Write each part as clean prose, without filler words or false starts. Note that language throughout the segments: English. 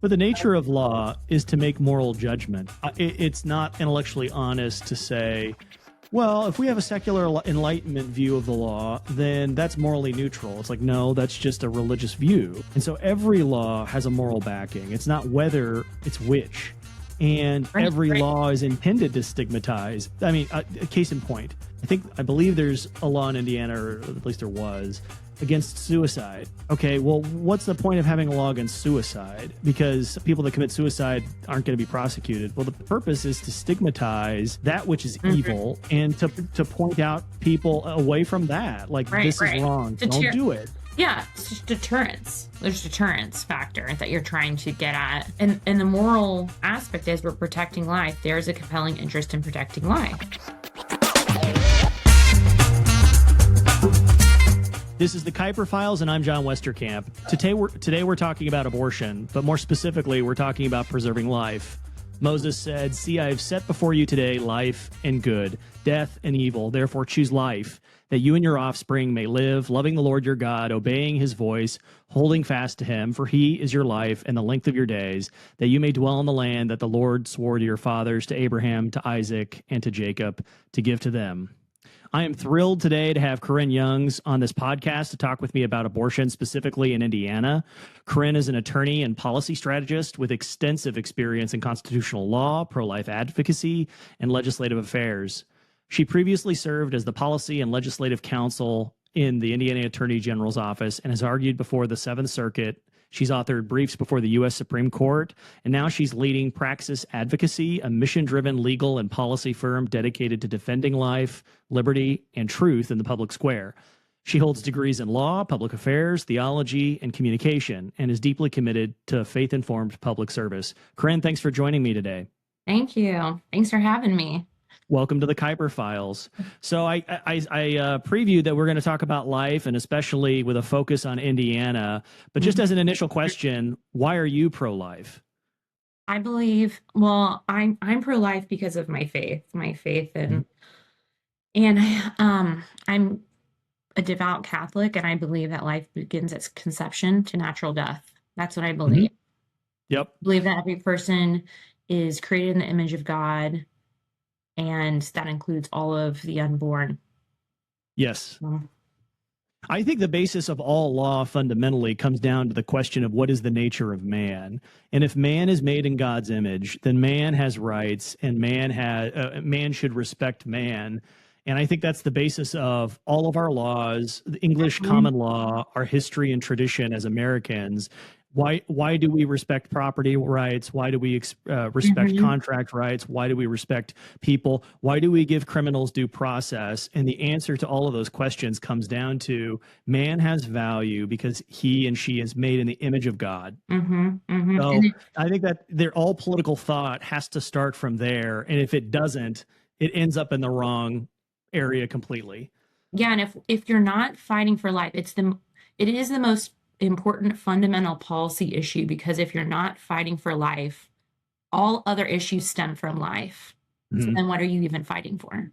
But the nature of law is to make moral judgment. It's not intellectually honest to say, well, if we have a secular enlightenment view of the law, then that's morally neutral. It's like, no, that's just a religious view. And so every law has a moral backing. It's not whether, it's which. And every law is intended to stigmatize. I mean, a case in point, I believe there's a law in Indiana, or at least there was, against suicide. Okay, well, what's the point of having a law against suicide? Because people that commit suicide aren't going to be prosecuted. Well, the purpose is to stigmatize that which is evil and to point out people away from that. Like, this is wrong. Don't do it. Yeah, it's just deterrence. There's deterrence factor that you're trying to get at. And the moral aspect is we're protecting life. There's a compelling interest in protecting life. This is the Kuiper Files, and I'm John Westerkamp. Today we're talking about abortion, but more specifically, we're talking about preserving life. Moses said, "See, I have set before you today life and good, death and evil. Therefore choose life, that you and your offspring may live, loving the Lord your God, obeying his voice, holding fast to him, for he is your life and the length of your days, that you may dwell in the land that the Lord swore to your fathers, to Abraham, to Isaac, and to Jacob, to give to them." I am thrilled today to have Corinne Youngs on this podcast to talk with me about abortion, specifically in Indiana. Corinne is an attorney and policy strategist with extensive experience in constitutional law, pro-life advocacy, and legislative affairs. She previously served as the policy and legislative counsel in the Indiana Attorney General's office and has argued before the Seventh Circuit. She's authored briefs before the U.S. Supreme Court, and now she's leading Praxis Advocacy, a mission-driven legal and policy firm dedicated to defending life, liberty, and truth in the public square. She holds degrees in law, public affairs, theology, and communication, and is deeply committed to faith-informed public service. Corinne, thanks for joining me today. Thank you. Thanks for having me. Welcome to the Kuiper Files. So I previewed that we're going to talk about life, and especially with a focus on Indiana. But just as an initial question, why are you pro-life? I believe, well, I'm pro-life because of my faith, and I'm a devout Catholic, and I believe that life begins at conception to natural death. That's what I believe. Yep. I believe that every person is created in the image of God, and that includes all of the unborn. Yes. I think the basis of all law fundamentally comes down to the question of what is the nature of man. And if man is made in God's image, then man has rights, and man should respect man. And I think that's the basis of all of our laws, the English common law, our history and tradition as Americans. Why do we respect property rights? Why do we respect contract rights? Why do we respect people? Why do we give criminals due process? And the answer to all of those questions comes down to man has value because he and she is made in the image of God. So I think that all political thought has to start from there. And if it doesn't, it ends up in the wrong area completely. Yeah, and if you're not fighting for life, it is the most important fundamental policy issue, because if you're not fighting for life, all other issues stem from life. So then what are you even fighting for?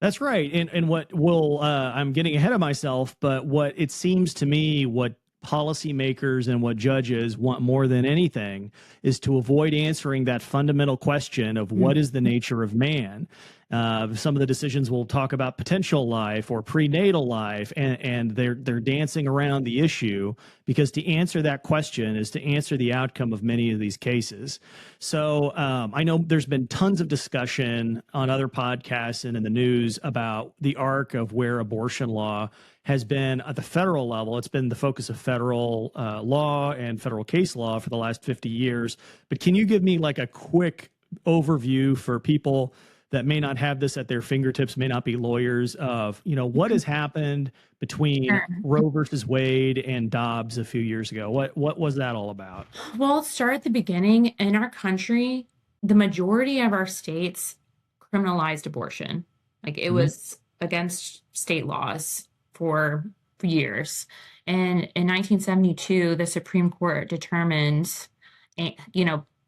That's right. And what I'm getting ahead of myself, but what it seems to me, what policymakers and what judges want more than anything is to avoid answering that fundamental question of what is the nature of man. Some of the decisions will talk about potential life or prenatal life, and they're dancing around the issue, because to answer that question is to answer the outcome of many of these cases. So I know there's been tons of discussion on other podcasts and in the news about the arc of where abortion law has been at the federal level. It's been the focus of federal law and federal case law for the last 50 years. But can you give me like a quick overview for people that may not have this at their fingertips, may not be lawyers, of, what has happened between Roe versus Wade and Dobbs a few years ago? What was that all about? Well, let's start at the beginning. In our country, the majority of our states criminalized abortion. Like, it was against state laws for years. And in 1972, the Supreme Court determined,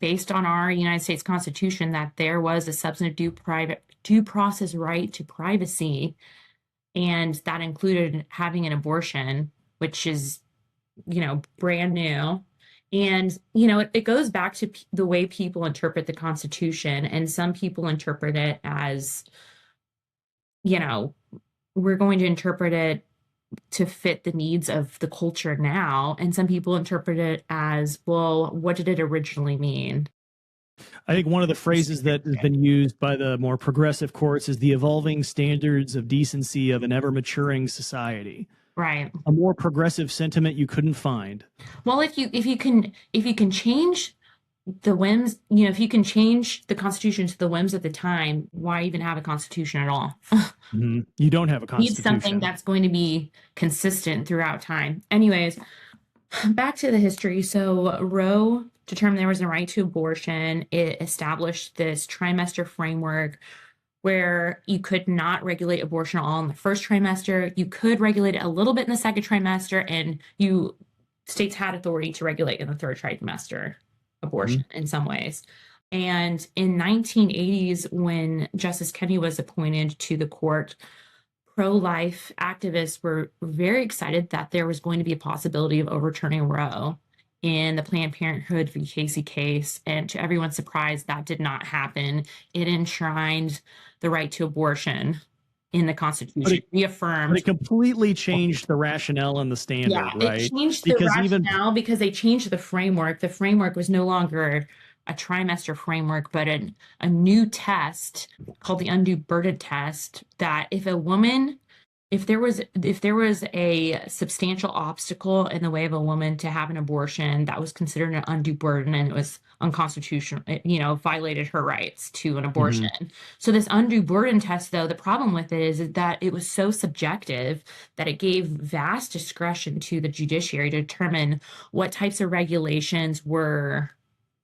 based on our United States Constitution, that there was a substantive due process right to privacy, and that included having an abortion, which is, brand new. And, it goes back to the way people interpret the Constitution. And some people interpret it as, we're going to interpret it to fit the needs of the culture now. And some people interpret it as, well, what did it originally mean? I think one of the phrases that has been used by the more progressive courts is the evolving standards of decency of an ever maturing society. Right. A more progressive sentiment you couldn't find. Well, if you can change the whims, if you can change the Constitution to the whims of the time, why even have a Constitution at all? Mm-hmm. You don't have a Constitution. Need something that's going to be consistent throughout time. Anyways, back to the history. So Roe determined there was a right to abortion. It established this trimester framework where you could not regulate abortion at all in the first trimester. You could regulate it a little bit in the second trimester, and states had authority to regulate in the third trimester abortion in some ways. And in 1980s, when Justice Kennedy was appointed to the court, pro-life activists were very excited that there was going to be a possibility of overturning Roe in the Planned Parenthood v. Casey case. And to everyone's surprise, that did not happen. It enshrined the right to abortion in the Constitution, reaffirmed. But it completely changed the rationale and the standard, right? It changed the rationale because they changed the framework. The framework was no longer a trimester framework, but a new test called the undue burden test, that if there was a substantial obstacle in the way of a woman to have an abortion, that was considered an undue burden, and it was unconstitutional, violated her rights to an abortion. So this undue burden test, though, the problem with it is that it was so subjective that it gave vast discretion to the judiciary to determine what types of regulations were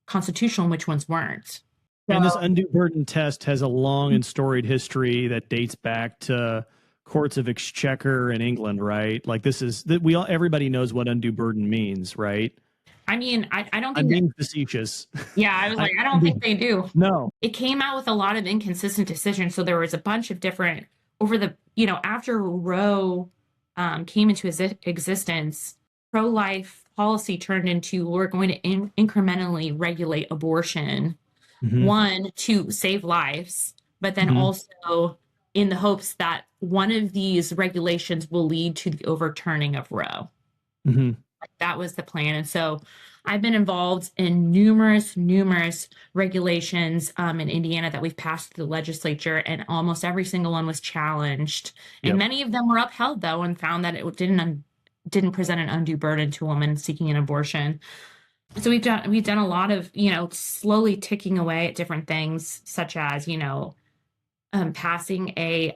constitutional and which ones weren't. And this undue burden test has a long and storied history that dates back to courts of exchequer in England, right? Like everybody knows what undue burden means, right? I mean, I don't think I'm being facetious. Yeah, I was like, I don't think they do. No. It came out with a lot of inconsistent decisions. So there was a bunch of different after Roe came into existence, pro-life policy turned into, we're going to incrementally regulate abortion, one, to save lives, but then also in the hopes that one of these regulations will lead to the overturning of Roe. That was the plan. And so I've been involved in numerous regulations in Indiana that we've passed through the legislature, and almost every single one was challenged. And many of them were upheld, though, and found that it didn't present an undue burden to a woman seeking an abortion. So we've done a lot of, slowly ticking away at different things, such as, passing a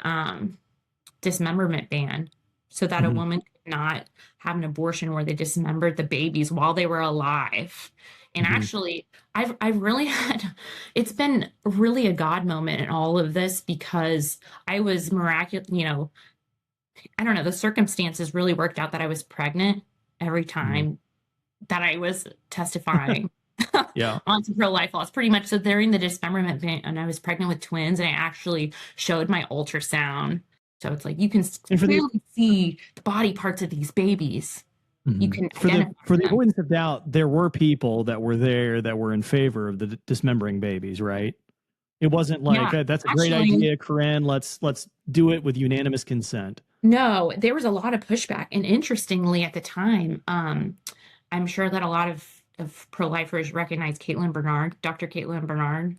dismemberment ban so that a woman could not have an abortion where they dismembered the babies while they were alive. And actually, I've really it's been really a God moment in all of this, because I was miraculous, I don't know, the circumstances really worked out that I was pregnant every time that I was testifying on some pro-life laws, pretty much. So during the dismemberment ban, and I was pregnant with twins, and I actually showed my ultrasound. So it's like you can clearly see the body parts of these babies. You can for the avoidance of doubt, there were people that were there that were in favor of the dismembering babies, right? It wasn't like that's a great idea, Corinne. Let's do it with unanimous consent. No, there was a lot of pushback, and interestingly, at the time, I'm sure that a lot of pro-lifers recognize Dr. Caitlin Bernard.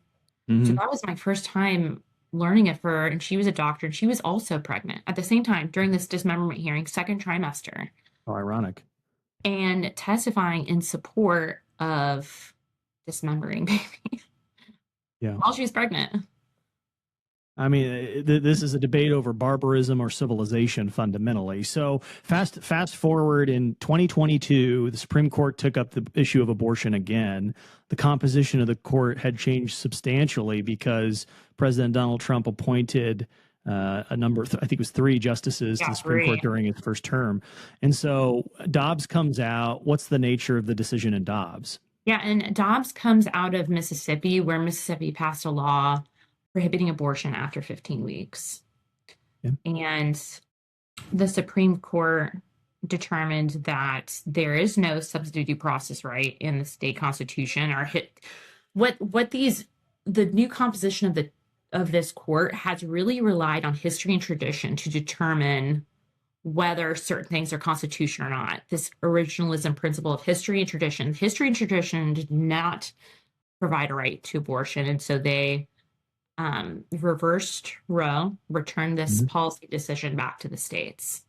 So that was my first time learning of her, and she was a doctor, and she was also pregnant at the same time during this dismemberment hearing, second trimester. Oh, ironic. And testifying in support of dismembering babies. While she was pregnant. I mean, this is a debate over barbarism or civilization fundamentally. So fast forward in 2022, the Supreme Court took up the issue of abortion again. The composition of the court had changed substantially because President Donald Trump appointed a number of, I think it was 3 justices to the Supreme Court during his first term. And so Dobbs comes out. What's the nature of the decision in Dobbs? Yeah, and Dobbs comes out of Mississippi, where Mississippi passed a law prohibiting abortion after 15 weeks. And the Supreme Court determined that there is no substantive due process right in the state constitution, or the new composition of this court has really relied on history and tradition to determine whether certain things are constitutional or not. This originalism principle of history and tradition. History and tradition did not provide a right to abortion, and so they reversed Roe, returned this policy decision back to the states.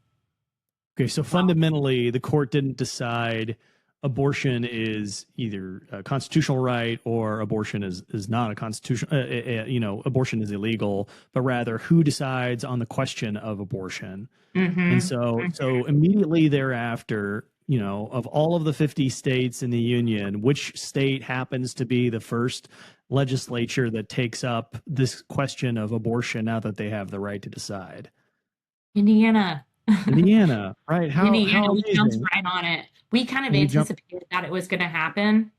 Okay, so fundamentally, the court didn't decide abortion is either a constitutional right or abortion is not a constitutional, abortion is illegal, but rather who decides on the question of abortion. And so immediately thereafter, of all of the 50 states in the union, which state happens to be the first legislature that takes up this question of abortion now that they have the right to decide? Indiana. Indiana, right? How We jumped amazing. right on it. We kind of anticipated that it was going to happen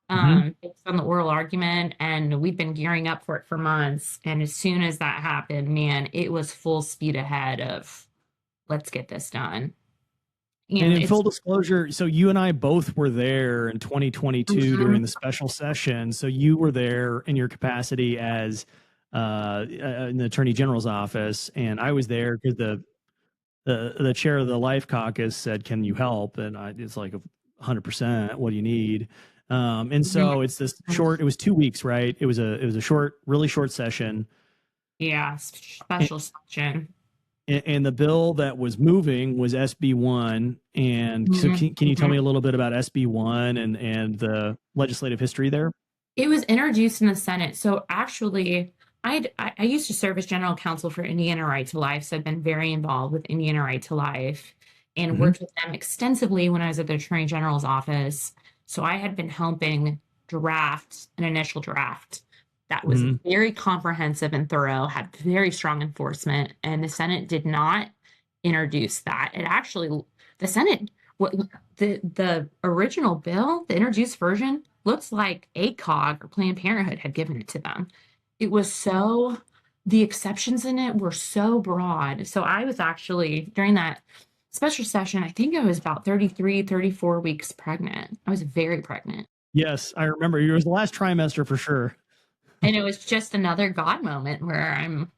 based on the oral argument, and we've been gearing up for it for months. And as soon as that happened, man, it was full speed ahead of let's get this done. And in full disclosure, so you and I both were there in 2022 during the special session. So you were there in your capacity as in the Attorney General's office, and I was there because the chair of the Life Caucus said, "Can you help?" And it's like 100%. What do you need? And so it's this short. It was 2 weeks, right? It was a short, really short session. Yeah, special session. And the bill that was moving was SB1. And so can you tell me a little bit about SB1 and the legislative history there? It was introduced in the Senate. So actually, I used to serve as general counsel for Indiana Right to Life, so I've been very involved with Indiana Right to Life and worked with them extensively when I was at the Attorney General's office. So I had been helping draft an initial draft that was very comprehensive and thorough, had very strong enforcement, and the Senate did not introduce that. It actually, the Senate, the original bill, the introduced version, looks like ACOG or Planned Parenthood had given it to them. It was the exceptions in it were so broad. So I was actually, during that special session, I think I was about 33, 34 weeks pregnant. I was very pregnant. Yes, I remember. It was the last trimester for sure. And it was just another God moment where I'm,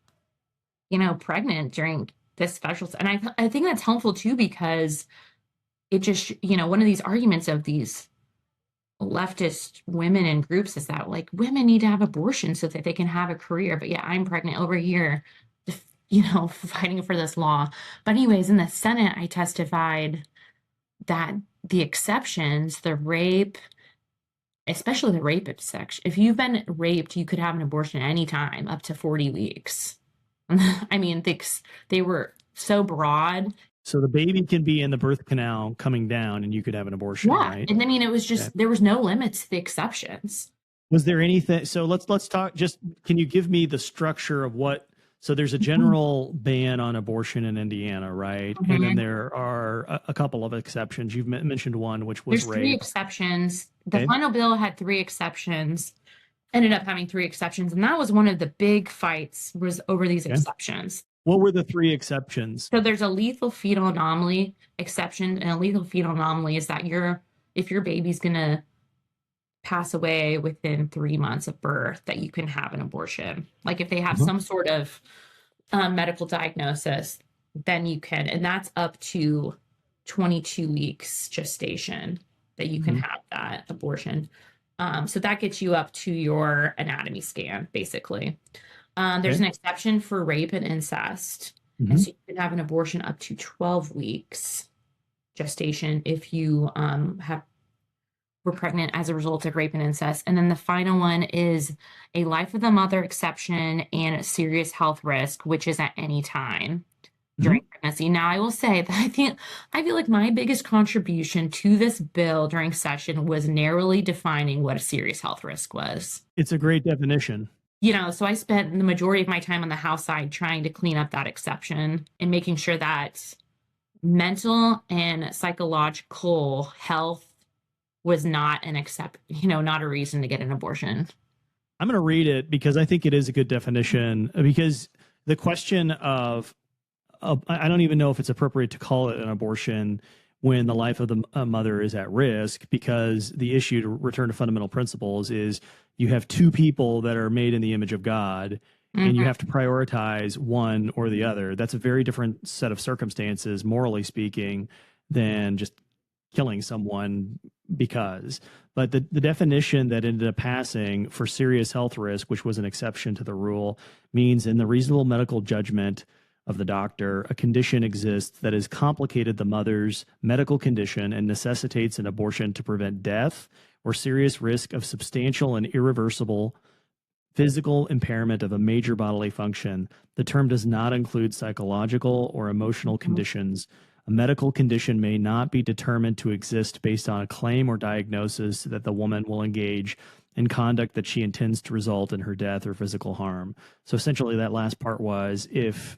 pregnant during this special. And I think that's helpful too, because it just, one of these arguments of these leftist women and groups is that like women need to have abortion so that they can have a career. But yeah, I'm pregnant over here, fighting for this law. But anyways, in the Senate, I testified that the exceptions, the rape, especially the rape section, if you've been raped, you could have an abortion at any time up to 40 weeks. I mean, they were so broad. So the baby can be in the birth canal coming down and you could have an abortion, right? And I mean, it was just, there was no limits to the exceptions. Was there anything? So let's talk, can you give me the structure of what, so there's a general ban on abortion in Indiana, right? And then there are a couple of exceptions. You've mentioned one, which was There's rape. 3 exceptions. The final bill had 3 exceptions, ended up having 3 exceptions. And that was one of the big fights was over these exceptions. What were the 3 exceptions? So there's a lethal fetal anomaly exception, and a lethal fetal anomaly is that if your baby's going to pass away within 3 months of birth, that you can have an abortion. Like if they have some sort of medical diagnosis, then you can, and that's up to 22 weeks gestation that you can have that abortion. So that gets you up to your anatomy scan, basically. There's an exception for rape and incest. And so you can have an abortion up to 12 weeks gestation if you were pregnant as a result of rape and incest. And then the final one is a life of the mother exception and a serious health risk, which is at any time during pregnancy. Now, I will say that I feel like my biggest contribution to this bill during session was narrowly defining what a serious health risk was. It's a great definition. So I spent the majority of my time on the House side trying to clean up that exception and making sure that mental and psychological health was not not a reason to get an abortion. I'm going to read it because I think it is a good definition, because the question of I don't even know if it's appropriate to call it an abortion when the life of the mother is at risk, because the issue, to return to fundamental principles, is you have two people that are made in the image of God, and you have to prioritize one or the other. That's a very different set of circumstances, morally speaking, than just killing someone because. But the definition that ended up passing for serious health risk, which was an exception to the rule, means in the reasonable medical judgment of the doctor, a condition exists that has complicated the mother's medical condition and necessitates an abortion to prevent death or serious risk of substantial and irreversible physical impairment of a major bodily function. The term does not include psychological or emotional conditions. A medical condition may not be determined to exist based on a claim or diagnosis that the woman will engage in conduct that she intends to result in her death or physical harm. So essentially that last part was, if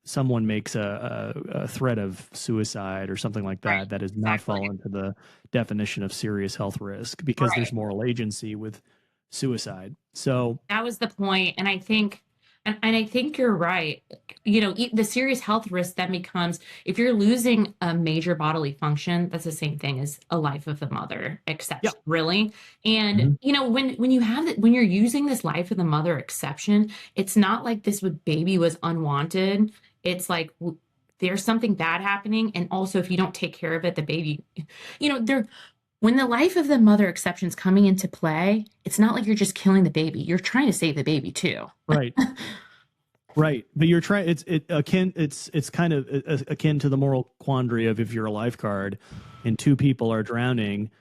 someone makes a threat of suicide or something like that, Right. that does not fall into the definition of serious health risk, because there's moral agency with suicide. So that was the point. And I think, and I think you're right. You know, the serious health risk then becomes, if you're losing a major bodily function, that's the same thing as a life of the mother exception, really. And you know, when you have that, when you're using this life of the mother exception, it's not like this baby was unwanted. It's like there's something bad happening, and also if you don't take care of it, the baby, you know, when the life of the mother exception's coming into play, it's not like you're just killing the baby. You're trying to save the baby too. Right. Right. But you're trying, it's kind of akin to the moral quandary of, if you're a lifeguard and two people are drowning,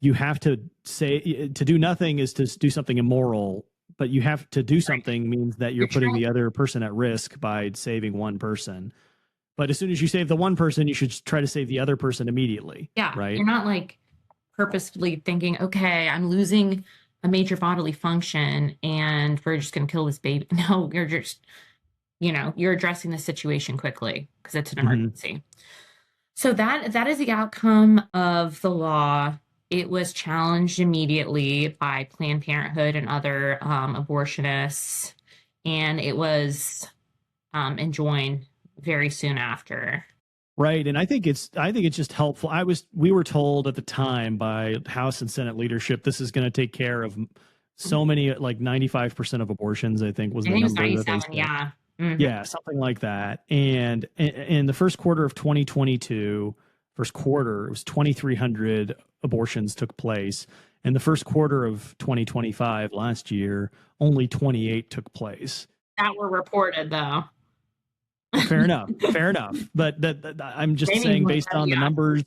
you have to say, to do nothing is to do something immoral, but you have to do something means that you're putting the other person at risk by saving one person. But as soon as you save the one person, you should try to save the other person immediately. Yeah. Right. You're not like purposefully thinking, okay, I'm losing a major bodily function and we're just going to kill this baby. No, you're just, you know, you're addressing the situation quickly because it's an emergency. So that is the outcome of the law. It was challenged immediately by Planned Parenthood and other abortionists, and it was enjoined very soon after. Right. And I think it's just helpful. We were told at the time by House and Senate leadership, this is going to take care of so many, like 95% of abortions, I think was the number. 97, yeah. Yeah, something like that. And in the first quarter of 2022, it was 2,300 abortions took place. In the first quarter of 2025, last year, only 28 took place. That were reported, though. Fair enough. But that I'm just saying, based on the numbers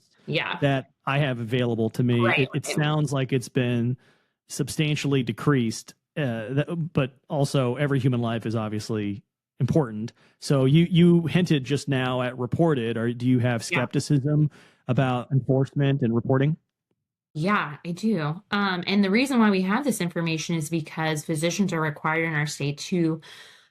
that I have available to me, it sounds like it's been substantially decreased. But also, every human life is obviously important. So you hinted just now at reported, or do you have skepticism about enforcement and reporting? Yeah, I do. And the reason why we have this information is because physicians are required in our state to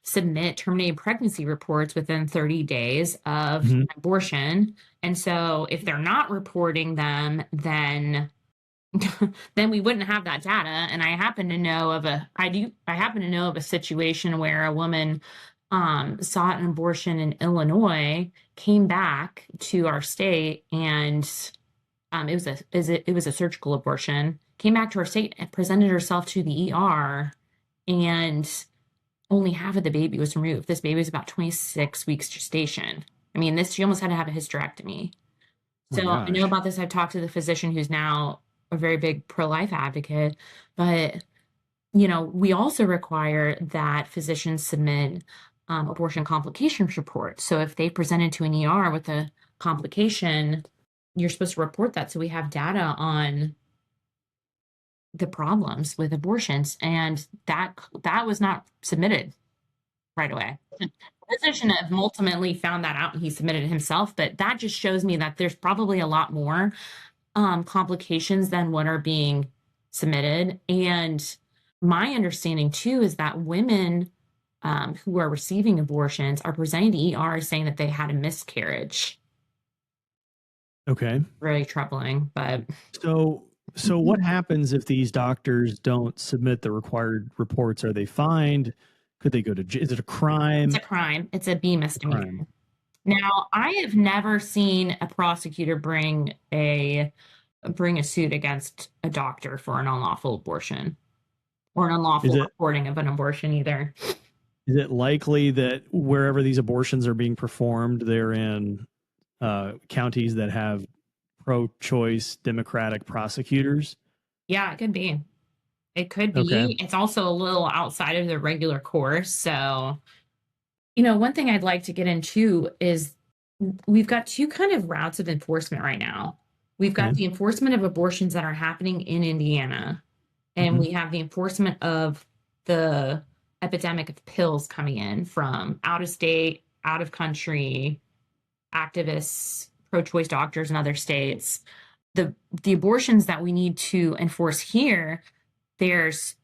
submit terminated pregnancy reports within 30 days of abortion. And so if they're not reporting them, then we wouldn't have that data. And I happen to know of a situation where a woman sought an abortion in Illinois, came back to our state, and it was a surgical abortion, came back to our state and presented herself to the ER, and only half of the baby was removed. This baby was about 26 weeks gestation. I mean, she almost had to have a hysterectomy. So I know about this. I've talked to the physician who's now a very big pro-life advocate, but you know, we also require that physicians submit abortion complications reports. So if they presented to an ER with a complication, you're supposed to report that. So we have data on the problems with abortions, and that was not submitted right away. The physician ultimately found that out and he submitted it himself, but that just shows me that there's probably a lot more complications than what are being submitted. And my understanding too is that women who are receiving abortions are presenting to ER saying that they had a miscarriage. Okay. Really troubling, but so what happens if these doctors don't submit the required reports? Are they fined? Could they go to jail? Is it a crime? It's a crime. It's a B misdemeanor. Now, I have never seen a prosecutor bring a suit against a doctor for an unlawful abortion or an Is unlawful it reporting of an abortion either. is it likely that wherever these abortions are being performed, they're in counties that have pro-choice Democratic prosecutors? Yeah, it could be. It could Okay. be. It's also a little outside of the regular course. So, one thing I'd like to get into is we've got two kind of routes of enforcement right now. We've got Okay. the enforcement of abortions that are happening in Indiana, and Mhm. we have the enforcement of the epidemic of pills coming in from out of state, out of country activists, pro-choice doctors in other states. The abortions that we need to enforce here, there's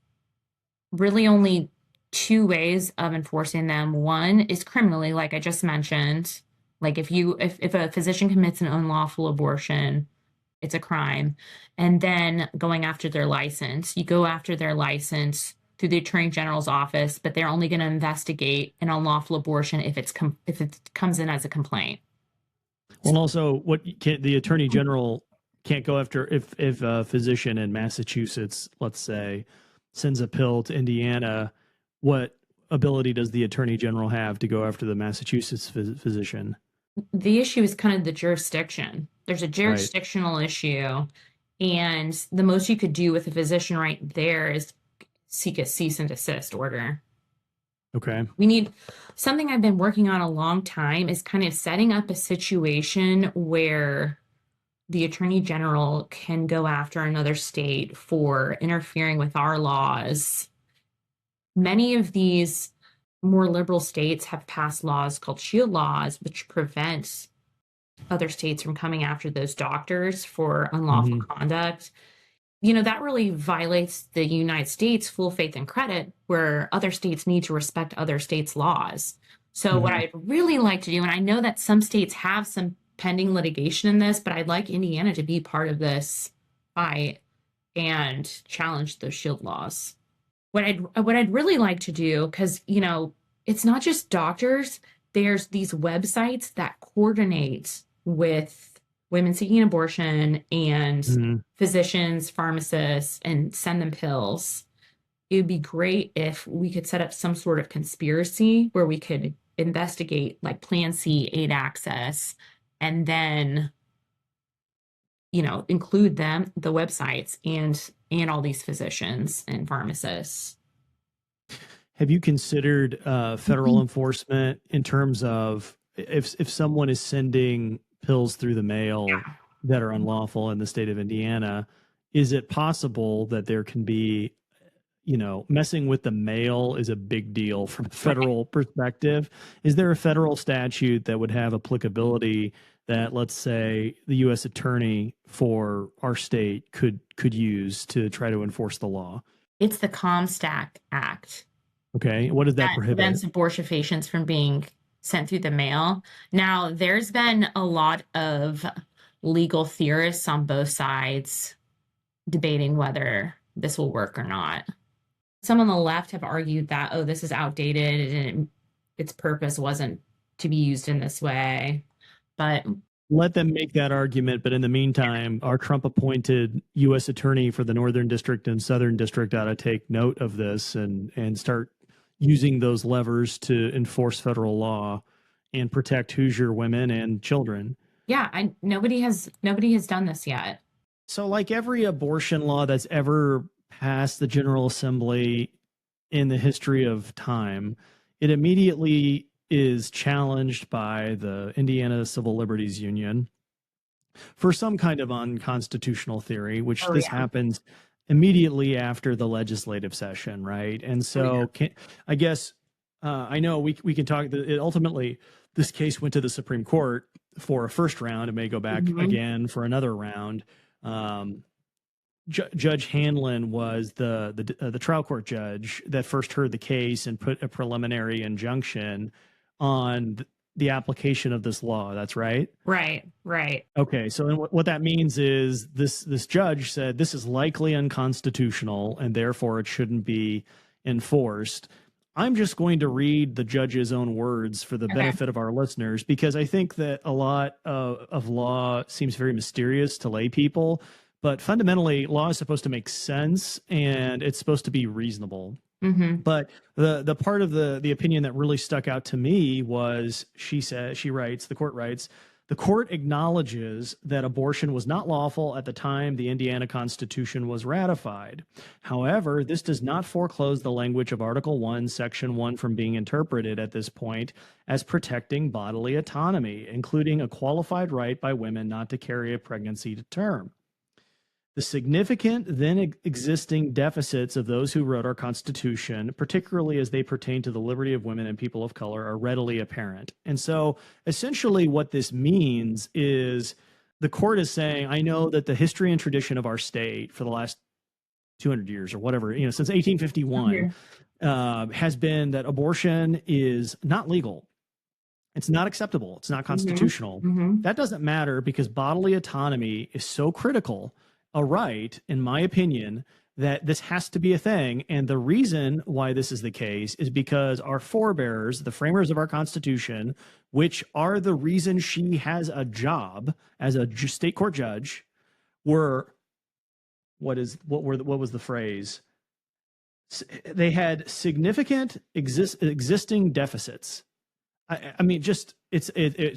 really only two ways of enforcing them. One is criminally, like I just mentioned. Like if a physician commits an unlawful abortion, it's a crime. And then going after their license. You go after their license through the Attorney General's office, but they're only going to investigate an unlawful abortion if if it comes in as a complaint. Well, and also, the Attorney General can't go after if a physician in Massachusetts, let's say, sends a pill to Indiana. What ability does the Attorney General have to go after the Massachusetts physician? The issue is kind of the jurisdiction. There's a Right. jurisdictional issue, and the most you could do with a physician right there is seek a cease and desist order. Okay. We need something I've been working on a long time is kind of setting up a situation where the attorney general can go after another state for interfering with our laws. Many of these more liberal states have passed laws called shield laws, which prevent other states from coming after those doctors for unlawful Mhm. conduct. That really violates the United States full faith and credit, where other states need to respect other states' laws. So, what Mhm. I'd really like to do, and I know that some states have some pending litigation in this, but I'd like Indiana to be part of this fight and challenge those shield laws. What I'd really like to do, because it's not just doctors. There's these websites that coordinate with women seeking abortion and Mhm. physicians, pharmacists, and send them pills. It would be great if we could set up some sort of conspiracy where we could investigate like Plan C, aid access, and then include them, the websites, and all these physicians and pharmacists. Have you considered federal enforcement in terms of if someone is sending pills through the mail that are unlawful in the state of Indiana, is it possible that there can be, messing with the mail is a big deal from a Right. federal perspective? Is there a federal statute that would have applicability that, let's say, the U.S. attorney for our state could use to try to enforce the law? It's the Comstock Act Okay, what does that that prohibit? prevents abortifacients from being sent through the mail. Now, there's been a lot of legal theorists on both sides debating whether this will work or not. Some on the left have argued that, oh, this is outdated and its purpose wasn't to be used in this way. But Let them make that argument, but in the meantime, our Trump appointed U.S. attorney for the Northern District and Southern District ought to take note of this and start using those levers to enforce federal law and protect Hoosier women and children. yeah, nobody has done this yet. So, like every abortion law that's ever passed the General Assembly in the history of time, it immediately is challenged by the Indiana Civil Liberties Union for some kind of unconstitutional theory, which Oh this yeah. happens immediately after the legislative session, right? And Oh yeah. so, I guess I know we can talk. Ultimately, this case went to the Supreme Court for a first round. It may go back Mhm. again for another round. Judge Hanlon was the trial court judge that first heard the case and put a preliminary injunction on the application of this law. That's right. Right, right. Okay, so what that means is this judge said this is likely unconstitutional and therefore it shouldn't be enforced. I'm just going to read the judge's own words for the Okay. benefit of our listeners, because I think that a lot of law seems very mysterious to lay people, but fundamentally law is supposed to make sense and it's supposed to be reasonable. Mm-hmm. But the part of the opinion that really stuck out to me was, the court writes, the court acknowledges that abortion was not lawful at the time the Indiana Constitution was ratified. However, this does not foreclose the language of Article 1, Section 1 from being interpreted at this point as protecting bodily autonomy, including a qualified right by women not to carry a pregnancy to term. The significant then existing deficits of those who wrote our Constitution, particularly as they pertain to the liberty of women and people of color, are readily apparent. And so essentially what this means is the court is saying, I know that the history and tradition of our state for the last 200 years or whatever, since 1851, has been that abortion is not legal. It's not acceptable. It's not constitutional. Mm-hmm. That doesn't matter because bodily autonomy is so critical a right, in my opinion, that this has to be a thing. And the reason why this is the case is because our forebears, the framers of our Constitution, which are the reason she has a job as a state court judge, were what was the phrase? They had significant existing deficits. I mean, just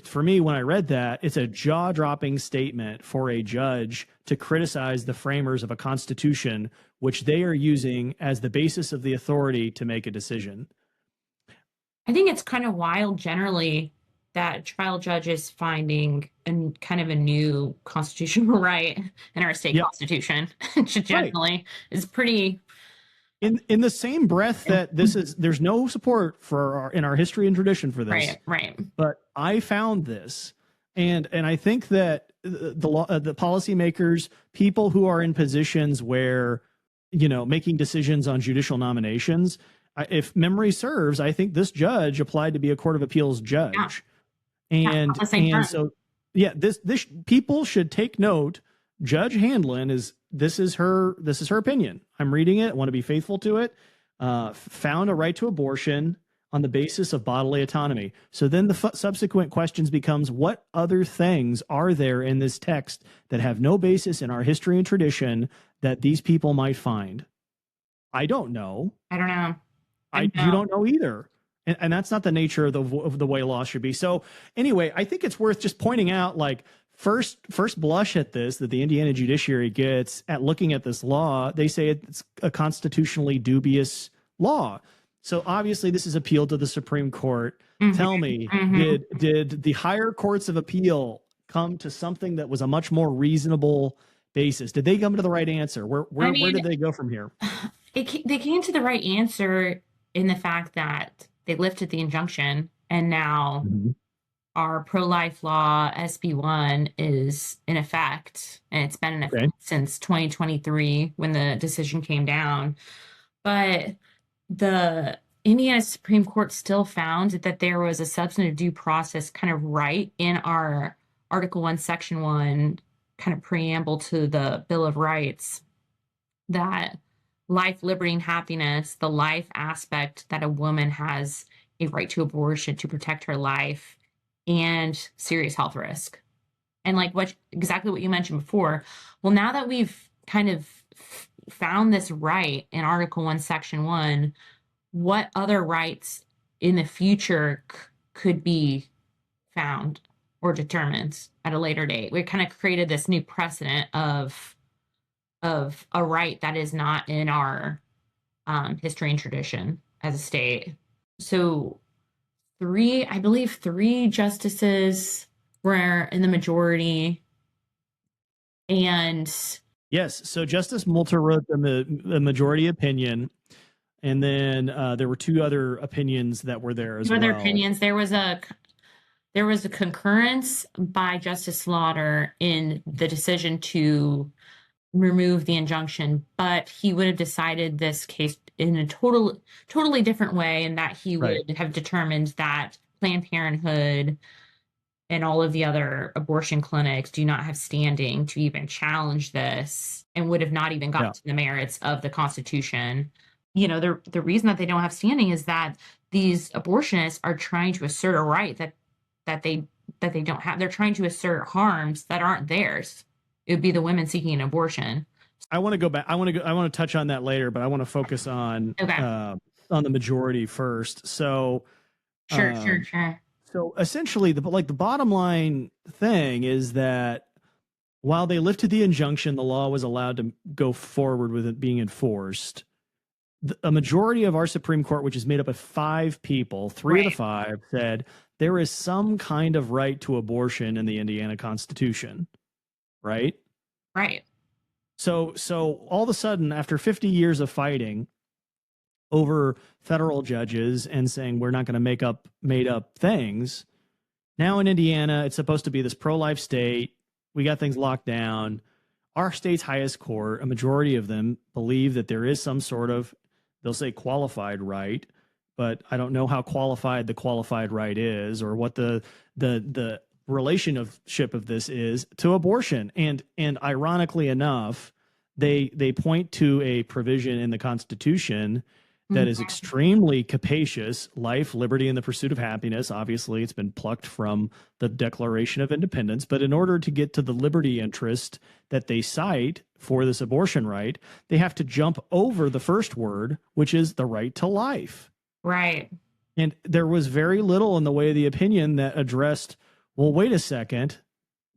for me, when I read that, it's a jaw-dropping statement for a judge to criticize the framers of a constitution, which they are using as the basis of the authority to make a decision. I think it's kind of wild generally that trial judges finding kind of a new constitutional right in our state constitution generally is pretty... In the same breath that there's no support in our history and tradition for this. Right. But I found this, and I think that the policymakers, people who are in positions where, making decisions on judicial nominations, if memory serves, I think this judge applied to be a Court of Appeals judge. Yeah. So this people should take note. Judge Handlin this is her opinion. I'm reading it. I want to be faithful to it. Found a right to abortion on the basis of bodily autonomy. So then the subsequent questions becomes, what other things are there in this text that have no basis in our history and tradition that these people might find? I don't know. I don't know. You don't know either. And that's not the nature of the way law should be. So anyway, I think it's worth just pointing out, first blush at this that the Indiana judiciary gets at looking at this law, they say it's a constitutionally dubious law. So obviously this is appealed to the Supreme Court. Mm-hmm. Tell me, mm-hmm. did the higher courts of appeal come to something that was a much more reasonable basis? Did they come to the right answer? Where did they go from here? They came to the right answer in the fact that they lifted the injunction, and now our pro-life law, SB1, is in effect, and it's been in effect since 2023 when the decision came down. But the Indiana Supreme Court still found that there was a substantive due process kind of right in our Article 1, Section 1 kind of preamble to the Bill of Rights, that life, liberty, and happiness, the life aspect, that a woman has a right to abortion to protect her life, and serious health risk. And exactly what you mentioned before. Well, now that we've kind of found this right in Article 1, Section 1, what other rights in the future could be found or determined at a later date? We kind of created this new precedent of a right that is not in our history and tradition as a state. So I believe three justices were in the majority. And yes, so Justice Moulter wrote the majority opinion, and then there were two other opinions that were there as well. Other opinions. There was a concurrence by Justice Slaughter in the decision to remove the injunction, but he would have decided this case in a totally different way, and that he would have determined that Planned Parenthood and all of the other abortion clinics do not have standing to even challenge this, and would have not even gotten to the merits of the Constitution. the reason that they don't have standing is that these abortionists are trying to assert a right that they don't have. They're trying to assert harms that aren't theirs. It would be the women seeking an abortion. I want to go back. I want to touch on that later, but I want to focus Okay. on the majority first. So, Sure. so essentially, the bottom line thing is that while they lifted the injunction, the law was allowed to go forward with it being enforced. A majority of our Supreme Court, which is made up of 5 people, 3 of the 5 said there is some kind of right to abortion in the Indiana Constitution, right? Right. So all of a sudden, after 50 years of fighting over federal judges and saying we're not going to make up made up things, now in Indiana, it's supposed to be this pro-life state. We got things locked down. Our state's highest court, a majority of them believe that there is some sort of, they'll say qualified right, but I don't know how qualified the qualified right is or what the relationship of this is to abortion. And ironically enough, they point to a provision in the Constitution that is extremely capacious: life, liberty, and the pursuit of happiness. Obviously, it's been plucked from the Declaration of Independence. But in order to get to the liberty interest that they cite for this abortion right, they have to jump over the first word, which is the right to life. Right. And there was very little in the way of the opinion that addressed, well, wait a second,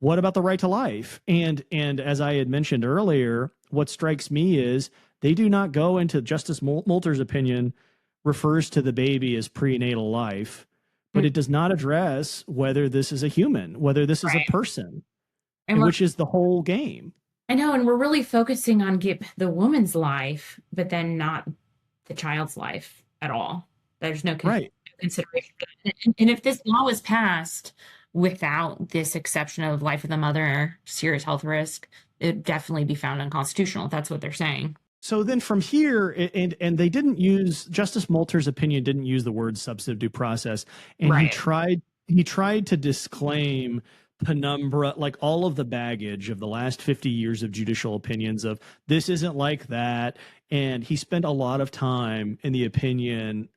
what about the right to life? And as I had mentioned earlier, what strikes me is they do not go into Justice Moulter's opinion refers to the baby as prenatal life, but it does not address whether this is a human, whether this is a person, and which is the whole game. I know, and we're really focusing on the woman's life, but then not the child's life at all. There's no consideration. And if this law was passed without this exception of life of the mother, serious health risk, it'd definitely be found unconstitutional. That's what they're saying. So then from here, and they didn't use, Justice Moulter's opinion didn't use the word substantive due process, and he tried to disclaim penumbra, like all of the baggage of the last 50 years of judicial opinions of this isn't like that. And he spent a lot of time in the opinion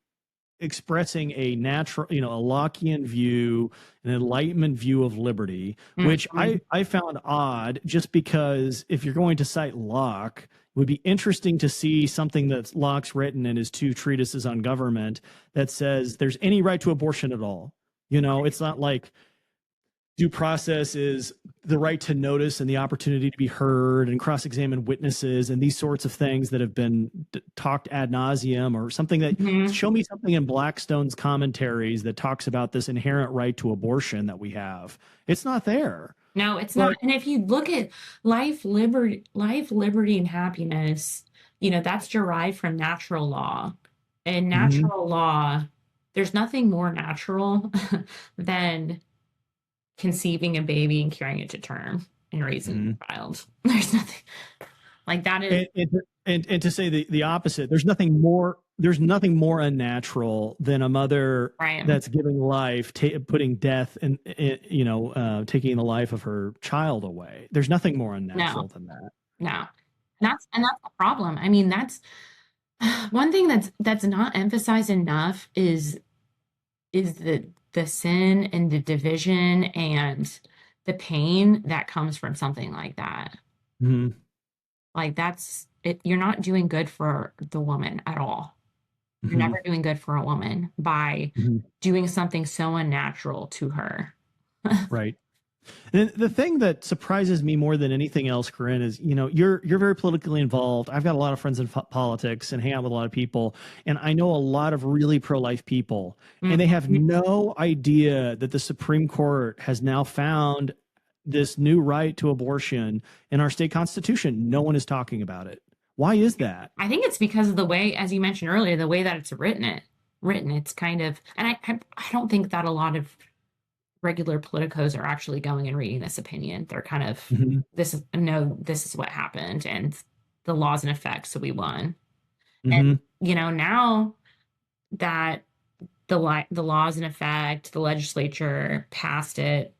expressing a natural, a Lockean view, an Enlightenment view of liberty, which I found odd, just because if you're going to cite Locke, it would be interesting to see something that Locke's written in his 2 treatises on government that says there's any right to abortion at all. It's not like due process is the right to notice and the opportunity to be heard and cross-examine witnesses and these sorts of things that have been talked ad nauseum, or something that show me something in Blackstone's commentaries that talks about this inherent right to abortion that we have. It's not there. No, it's not. And if you look at life, liberty, and happiness, that's derived from natural law. And natural law, there's nothing more natural than conceiving a baby and carrying it to term and raising a child. There's nothing like that. And to say the opposite, there's nothing more unnatural than a mother that's giving life, putting death and taking the life of her child away. There's nothing more unnatural than that. No, that's the problem. I mean, that's one thing that's not emphasized enough is the sin and the division and the pain that comes from something like that. Like that's it. You're not doing good for the woman at all. You're never doing good for a woman by doing something so unnatural to her. Right. And the thing that surprises me more than anything else, Corinne, is, you're very politically involved. I've got a lot of friends in politics and hang out with a lot of people. And I know a lot of really pro-life people, and they have no idea that the Supreme Court has now found this new right to abortion in our state constitution. No one is talking about it. Why is that? I think it's because of the way, as you mentioned earlier, the way that it's written. It's kind of, and I don't think that a lot of regular politicos are actually going and reading this opinion. They're kind of, this is what happened, and the law's in effect, so we won. And now that the law's in effect, the legislature passed it,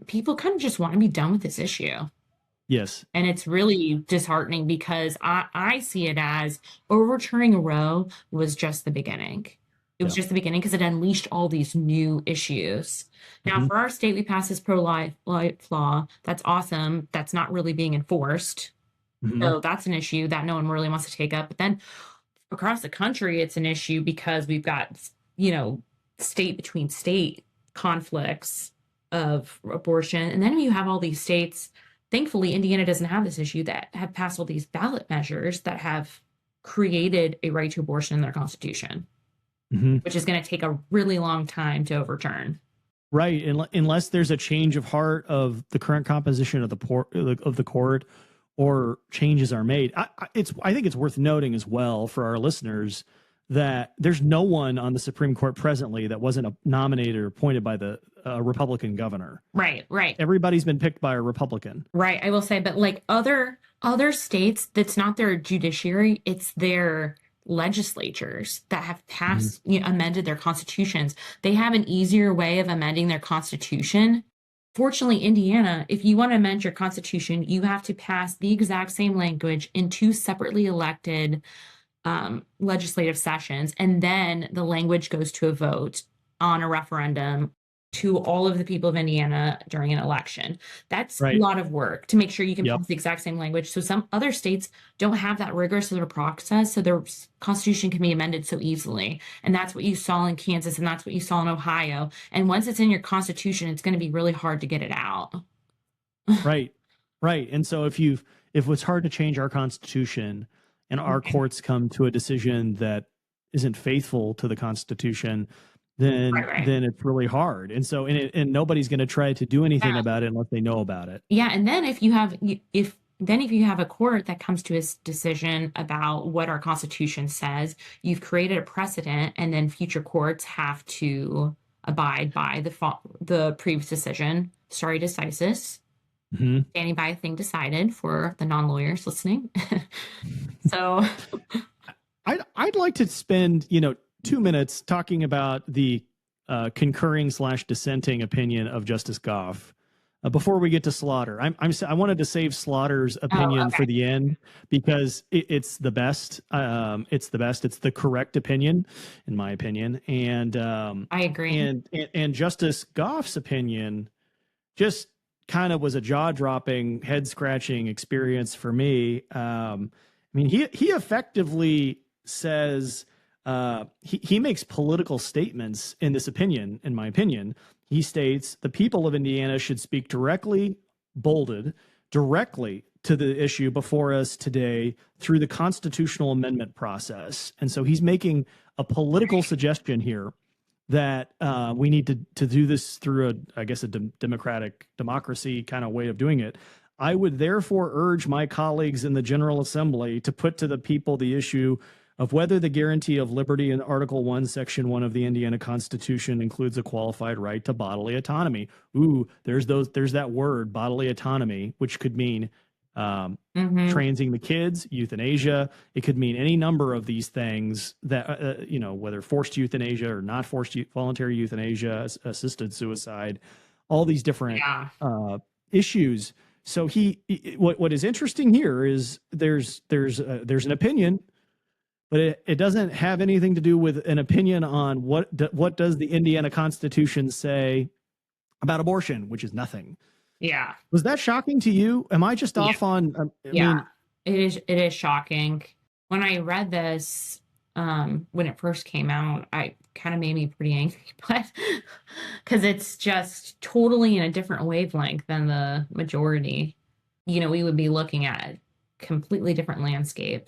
people kind of just want to be done with this issue. Yes. And it's really disheartening because I see it as overturning Roe was just the beginning. It was Yeah. just the beginning because it unleashed all these new issues. Now, Hmm. for our state, we passed this pro-life law. That's awesome. That's not really being enforced. Hmm. So that's an issue that no one really wants to take up. But then across the country, it's an issue because we've got, state between state conflicts of abortion. And then you have all these states. Thankfully, Indiana doesn't have this issue that have passed all these ballot measures that have created a right to abortion in their constitution, Hmm. which is going to take a really long time to overturn. Right. Unless there's a change of heart of the current composition of the court, or changes are made. I think it's worth noting as well for our listeners that there's no one on the Supreme Court presently that wasn't nominated or appointed by the Republican governor. Right, right. Everybody's been picked by a Republican. Right, I will say, but like other states, that's not their judiciary, it's their legislatures that have passed, amended their constitutions. They have an easier way of amending their constitution. Fortunately, Indiana, if you want to amend your constitution, you have to pass the exact same language in two separately elected legislative sessions, and then the language goes to a vote on a referendum to all of the people of Indiana during an election. That's Right. a lot of work to make sure you can Yep. pass the exact same language. So some other states don't have that rigorous of a process, so their constitution can be amended so easily. And that's what you saw in Kansas, and that's what you saw in Ohio. And once it's in your constitution, it's going to be really hard to get it out. Right. Right. And so if it's hard to change our constitution and our courts come to a decision that isn't faithful to the Constitution, then Right. then it's really hard. And so and nobody's going to try to do anything Yeah. about it unless they know about it. Yeah, and then if you have a court that comes to a decision about what our Constitution says, you've created a precedent, and then future courts have to abide by the previous decision. Sorry, decisive. Hmm. Standing by a thing decided for the non-lawyers listening. So I'd like to spend 2 minutes talking about the concurring / dissenting opinion of Justice Goff before we get to Slaughter. I wanted to save Slaughter's opinion for the end because it's the best. It's the best. It's the correct opinion, in my opinion. And I agree. And Justice Goff's opinion just kind of was a jaw-dropping, head-scratching experience for me. I mean, he effectively says he makes political statements in this opinion. In my opinion, he states the people of Indiana should speak directly, bolded, directly to the issue before us today through the constitutional amendment process. And so he's making a political suggestion here that we need to do this through a democracy kind of way of doing it. I would therefore urge my colleagues in the General Assembly to put to the people the issue of whether the guarantee of liberty in Article 1, Section 1 of the Indiana Constitution includes a qualified right to bodily autonomy. Ooh, there's that word, bodily autonomy, which could mean transing the kids, euthanasia. It could mean any number of these things that, whether forced euthanasia or not forced voluntary euthanasia, assisted suicide, all these different issues. So what is interesting here is there's an opinion, but it doesn't have anything to do with an opinion on what does the Indiana Constitution say about abortion, which is nothing. Yeah. Was that shocking to you? Am I just off on? It is shocking. When I read this, when it first came out, I kind of made me pretty angry, but because it's just totally in a different wavelength than the majority. We would be looking at a completely different landscape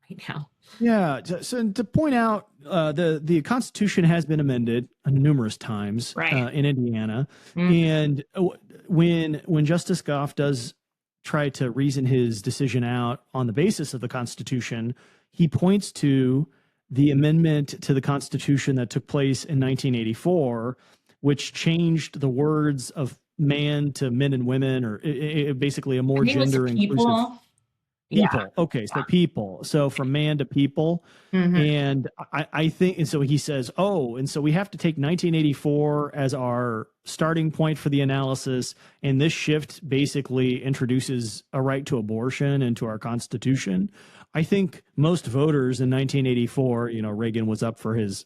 right now. Yeah. So to point out, the Constitution has been amended numerous times in Indiana, and when Justice Goff does try to reason his decision out on the basis of the Constitution, he points to the amendment to the Constitution that took place in 1984, which changed the words of man to men and women, or basically a more gender inclusive. Yeah. People. Okay, so people. So from man to people. Mm-hmm. And I think, and so he says, oh, and so we have to take 1984 as our starting point for the analysis. And this shift basically introduces a right to abortion into our Constitution. I think most voters in 1984, Reagan was up for his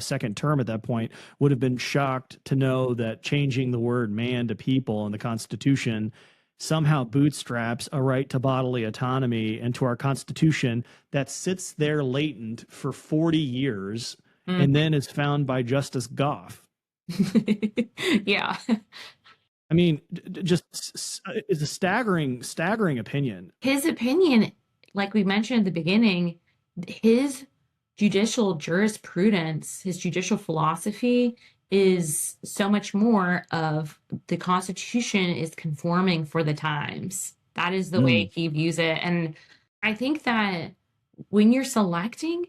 second term at that point, would have been shocked to know that changing the word man to people in the Constitution somehow bootstraps a right to bodily autonomy into our Constitution that sits there latent for 40 years and then is found by Justice Goff. Yeah. I mean, just is a staggering opinion. His opinion, like we mentioned at the beginning, his judicial jurisprudence, his judicial philosophy is so much more of the Constitution is conforming for the times. That is the way he views it. And I think that when you're selecting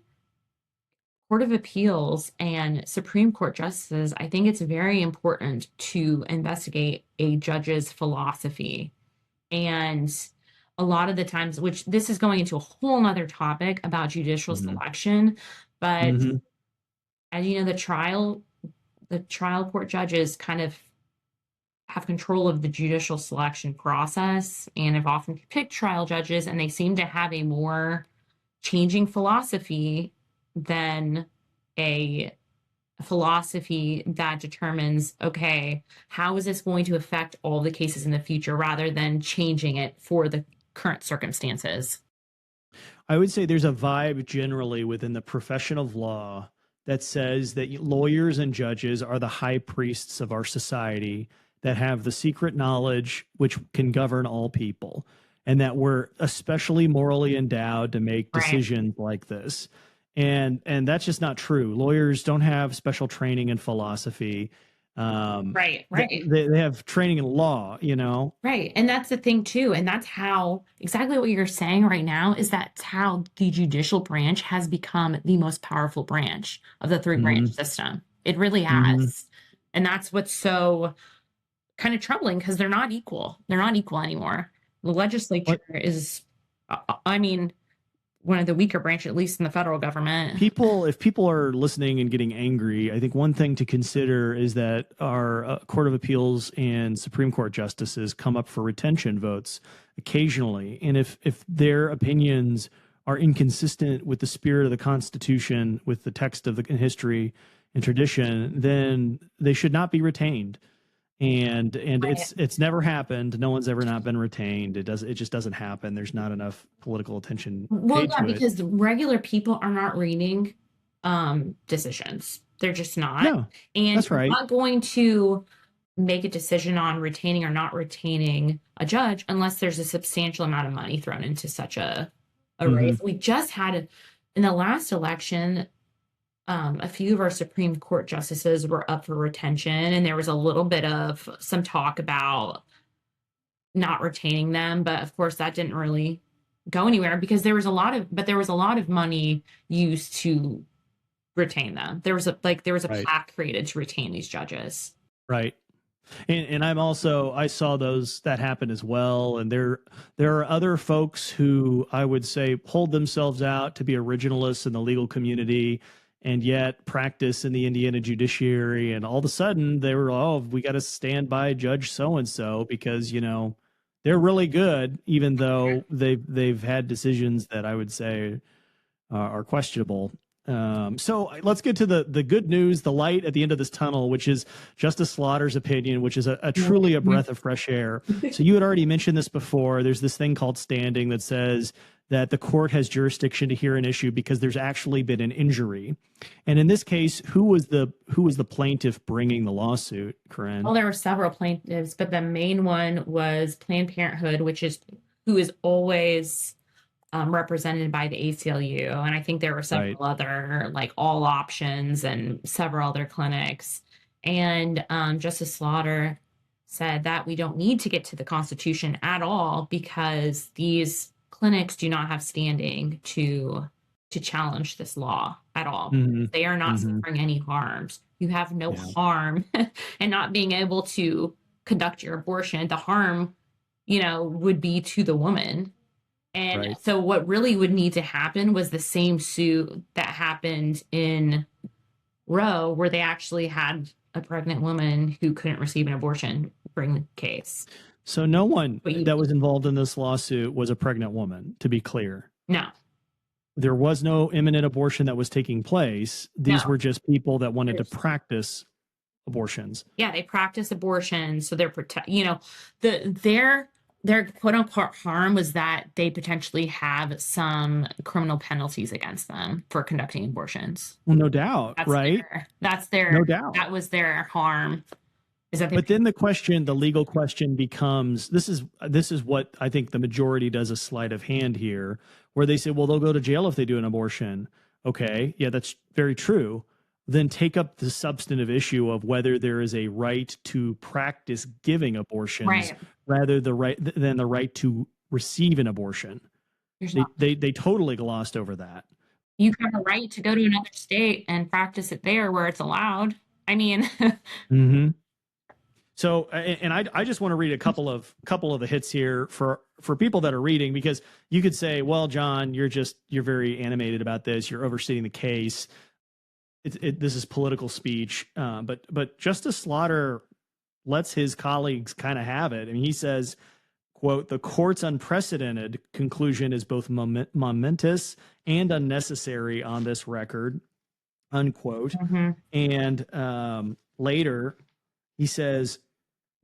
Court of Appeals and Supreme Court justices, I think it's very important to investigate a judge's philosophy. And a lot of the times, which this is going into a whole nother topic about judicial selection, but as you know, the trial court judges kind of have control of the judicial selection process and have often picked trial judges, and they seem to have a more changing philosophy than a philosophy that determines, okay, how is this going to affect all the cases in the future rather than changing it for the current circumstances. I would say there's a vibe generally within the profession of law that says that lawyers and judges are the high priests of our society that have the secret knowledge which can govern all people, and that we're especially morally endowed to make decisions like this. And that's just not true. Lawyers don't have special training in philosophy. Right. They have training in law, Right. And that's the thing too. And that's how exactly what you're saying right now is that's how the judicial branch has become the most powerful branch of the three branch system. It really has. And that's what's so kind of troubling because they're not equal. They're not equal anymore. The legislature is, one of the weaker branch, at least in the federal government. If people are listening and getting angry, I think one thing to consider is that our Court of Appeals and Supreme Court justices come up for retention votes occasionally. And if their opinions are inconsistent with the spirit of the Constitution, with the text of the history and tradition, then they should not be retained. And it's never happened. No one's ever not been retained. It just doesn't happen. There's not enough political attention. Well, yeah, because regular people are not reading decisions. They're just not. No, and that's right. You're not going to make a decision on retaining or not retaining a judge unless there's a substantial amount of money thrown into such a race. We just had in the last election, a few of our Supreme Court justices were up for retention, and there was a little bit of some talk about not retaining them, but of course that didn't really go anywhere because there was a lot of money used to retain them. There was a pact created to retain these judges. Right. And I saw that happen as well. And there are other folks who I would say hold themselves out to be originalists in the legal community and yet practice in the Indiana judiciary. And all of a sudden they were, we got to stand by Judge so-and-so because, they're really good, even though they've had decisions that I would say are questionable. So let's get to the good news, the light at the end of this tunnel, which is Justice Slaughter's opinion, which is a truly a breath of fresh air. So you had already mentioned this before. There's this thing called standing that says that the court has jurisdiction to hear an issue because there's actually been an injury. And in this case, who was the plaintiff bringing the lawsuit, Corinne? Well, there were several plaintiffs, but the main one was Planned Parenthood, who is always represented by the ACLU. And I think there were several other, like All Options and several other clinics. And Justice Slaughter said that we don't need to get to the Constitution at all because these clinics do not have standing to challenge this law at all. They are not suffering any harms. You have no harm in not being able to conduct your abortion. The harm, would be to the woman. And Right. so what really would need to happen was the same suit that happened in Roe, where they actually had a pregnant woman who couldn't receive an abortion bring the case. So no one But that was involved in this lawsuit was a pregnant woman, to be clear. no, There was no imminent abortion that was taking place. These no. were just people that wanted to practice abortions. Yeah, they practice abortion, so they're their quote unquote harm was that they potentially have some criminal penalties against them for conducting abortions. Well, no doubt, right? No doubt. That was their harm. Is that But then the legal question becomes, this is what I think the majority does a sleight of hand here, where they say, well, they'll go to jail if they do an abortion. Okay, yeah, that's very true. Then take up the substantive issue of whether there is a right to practice giving abortions right? rather than the right to receive an abortion. They totally glossed over that. You have a right to go to another state and practice it there where it's allowed. I mean, mm-hmm. So, and I just want to read a couple of the hits here for people that are reading, because you could say, well, John, you're very animated about this. You're overstating the case. This is political speech. But Justice Slaughter lets his colleagues kind of have it. I mean, he says, quote, the court's unprecedented conclusion is both momentous and unnecessary on this record, unquote. mm-hmm. And later, he says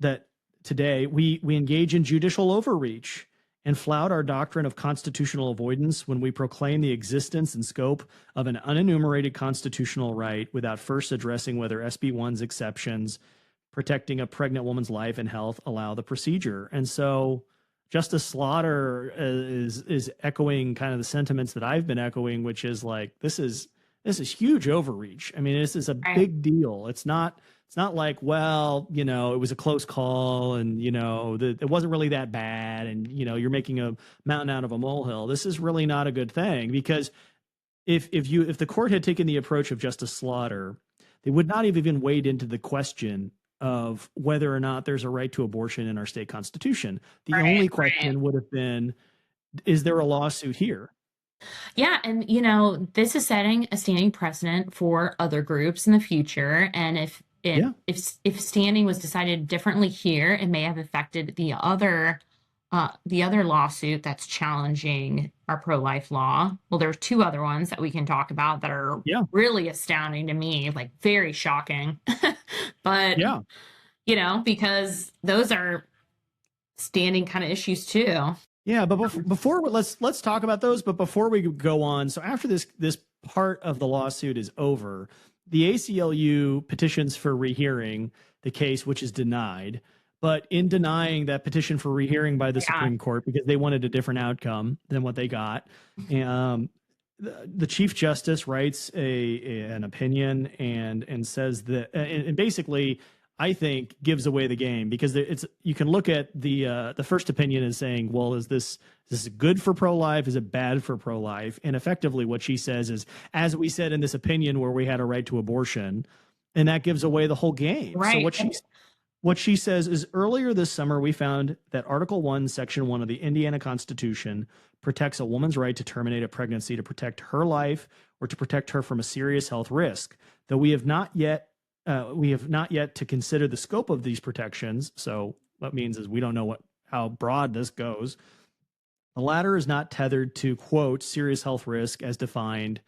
that today we engage in judicial overreach and flout our doctrine of constitutional avoidance when we proclaim the existence and scope of an unenumerated constitutional right without first addressing whether SB 1's exceptions protecting a pregnant woman's life and health allow the procedure. And so Justice Slaughter is echoing kind of the sentiments that I've been echoing, which is like, this is huge overreach. I mean, this is a big deal. It's not like, well, you know, it was a close call and, you know, it wasn't really that bad. And, you know, you're making a mountain out of a molehill. This is really not a good thing, because if the court had taken the approach of Justice Slaughter, they would not have even weighed into the question of whether or not there's a right to abortion in our state constitution. The only question would have been, is there a lawsuit here? Yeah. And, you know, this is setting a standing precedent for other groups in the future. And if standing was decided differently here, it may have affected the other lawsuit that's challenging our pro-life law. Well, there's two other ones that we can talk about that are really astounding to me, like very shocking. But, you know, because those are standing kind of issues too. Yeah, but before let's talk about those. But before we go on, so after this part of the lawsuit is over, the ACLU petitions for rehearing the case, which is denied. But in denying that petition for rehearing by the Supreme Court, because they wanted a different outcome than what they got, the Chief Justice writes an opinion and says that, and basically, I think, gives away the game, because you can look at the first opinion as saying, well, is this good for pro-life? Is it bad for pro-life? And effectively what she says is, as we said in this opinion where we had a right to abortion, and that gives away the whole game. Right. So what she says is, earlier this summer, we found that Article 1, Section 1 of the Indiana Constitution protects a woman's right to terminate a pregnancy to protect her life or to protect her from a serious health risk. Though we have not yet to consider the scope of these protections. So what means is we don't know how broad this goes. The latter is not tethered to, quote, serious health risk as defined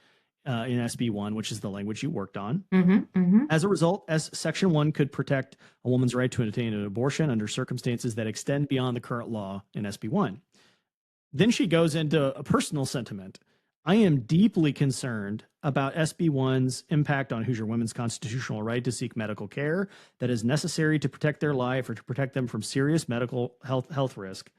in SB 1, which is the language you worked on. Mm-hmm, mm-hmm. As a result, as Section 1 could protect a woman's right to obtain an abortion under circumstances that extend beyond the current law in SB 1. Then she goes into a personal sentiment. I am deeply concerned about SB 1's impact on Hoosier women's constitutional right to seek medical care that is necessary to protect their life or to protect them from serious medical health risk.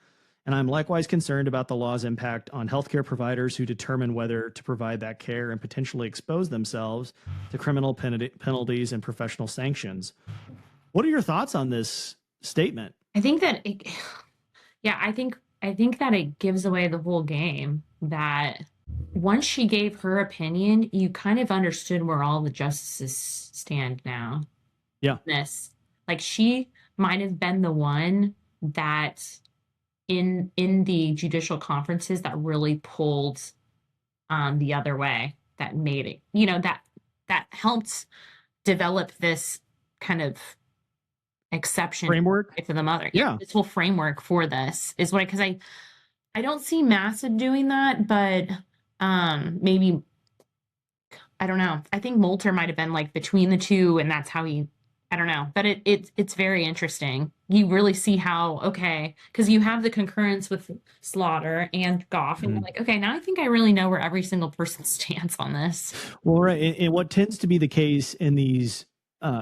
And I'm likewise concerned about the law's impact on healthcare providers who determine whether to provide that care and potentially expose themselves to criminal penalties and professional sanctions. What are your thoughts on this statement? I think that I think that it gives away the whole game. That once she gave her opinion, you kind of understood where all the justices stand now. Yeah. Like, she might have been the one that in the judicial conferences that really pulled the other way, that made it, that helped develop this kind of exception Framework. for the mother. Yeah, Yeah. this whole framework for this is what, because I don't see Massa doing that, but maybe, I don't know. I think Moulter might have been like between the two, and that's how he, I don't know. But it's very interesting. You really see how, okay, because you have the concurrence with Slaughter and Goff, and you're like, okay, now I think I really know where every single person stands on this. Well, right. And what tends to be the case in these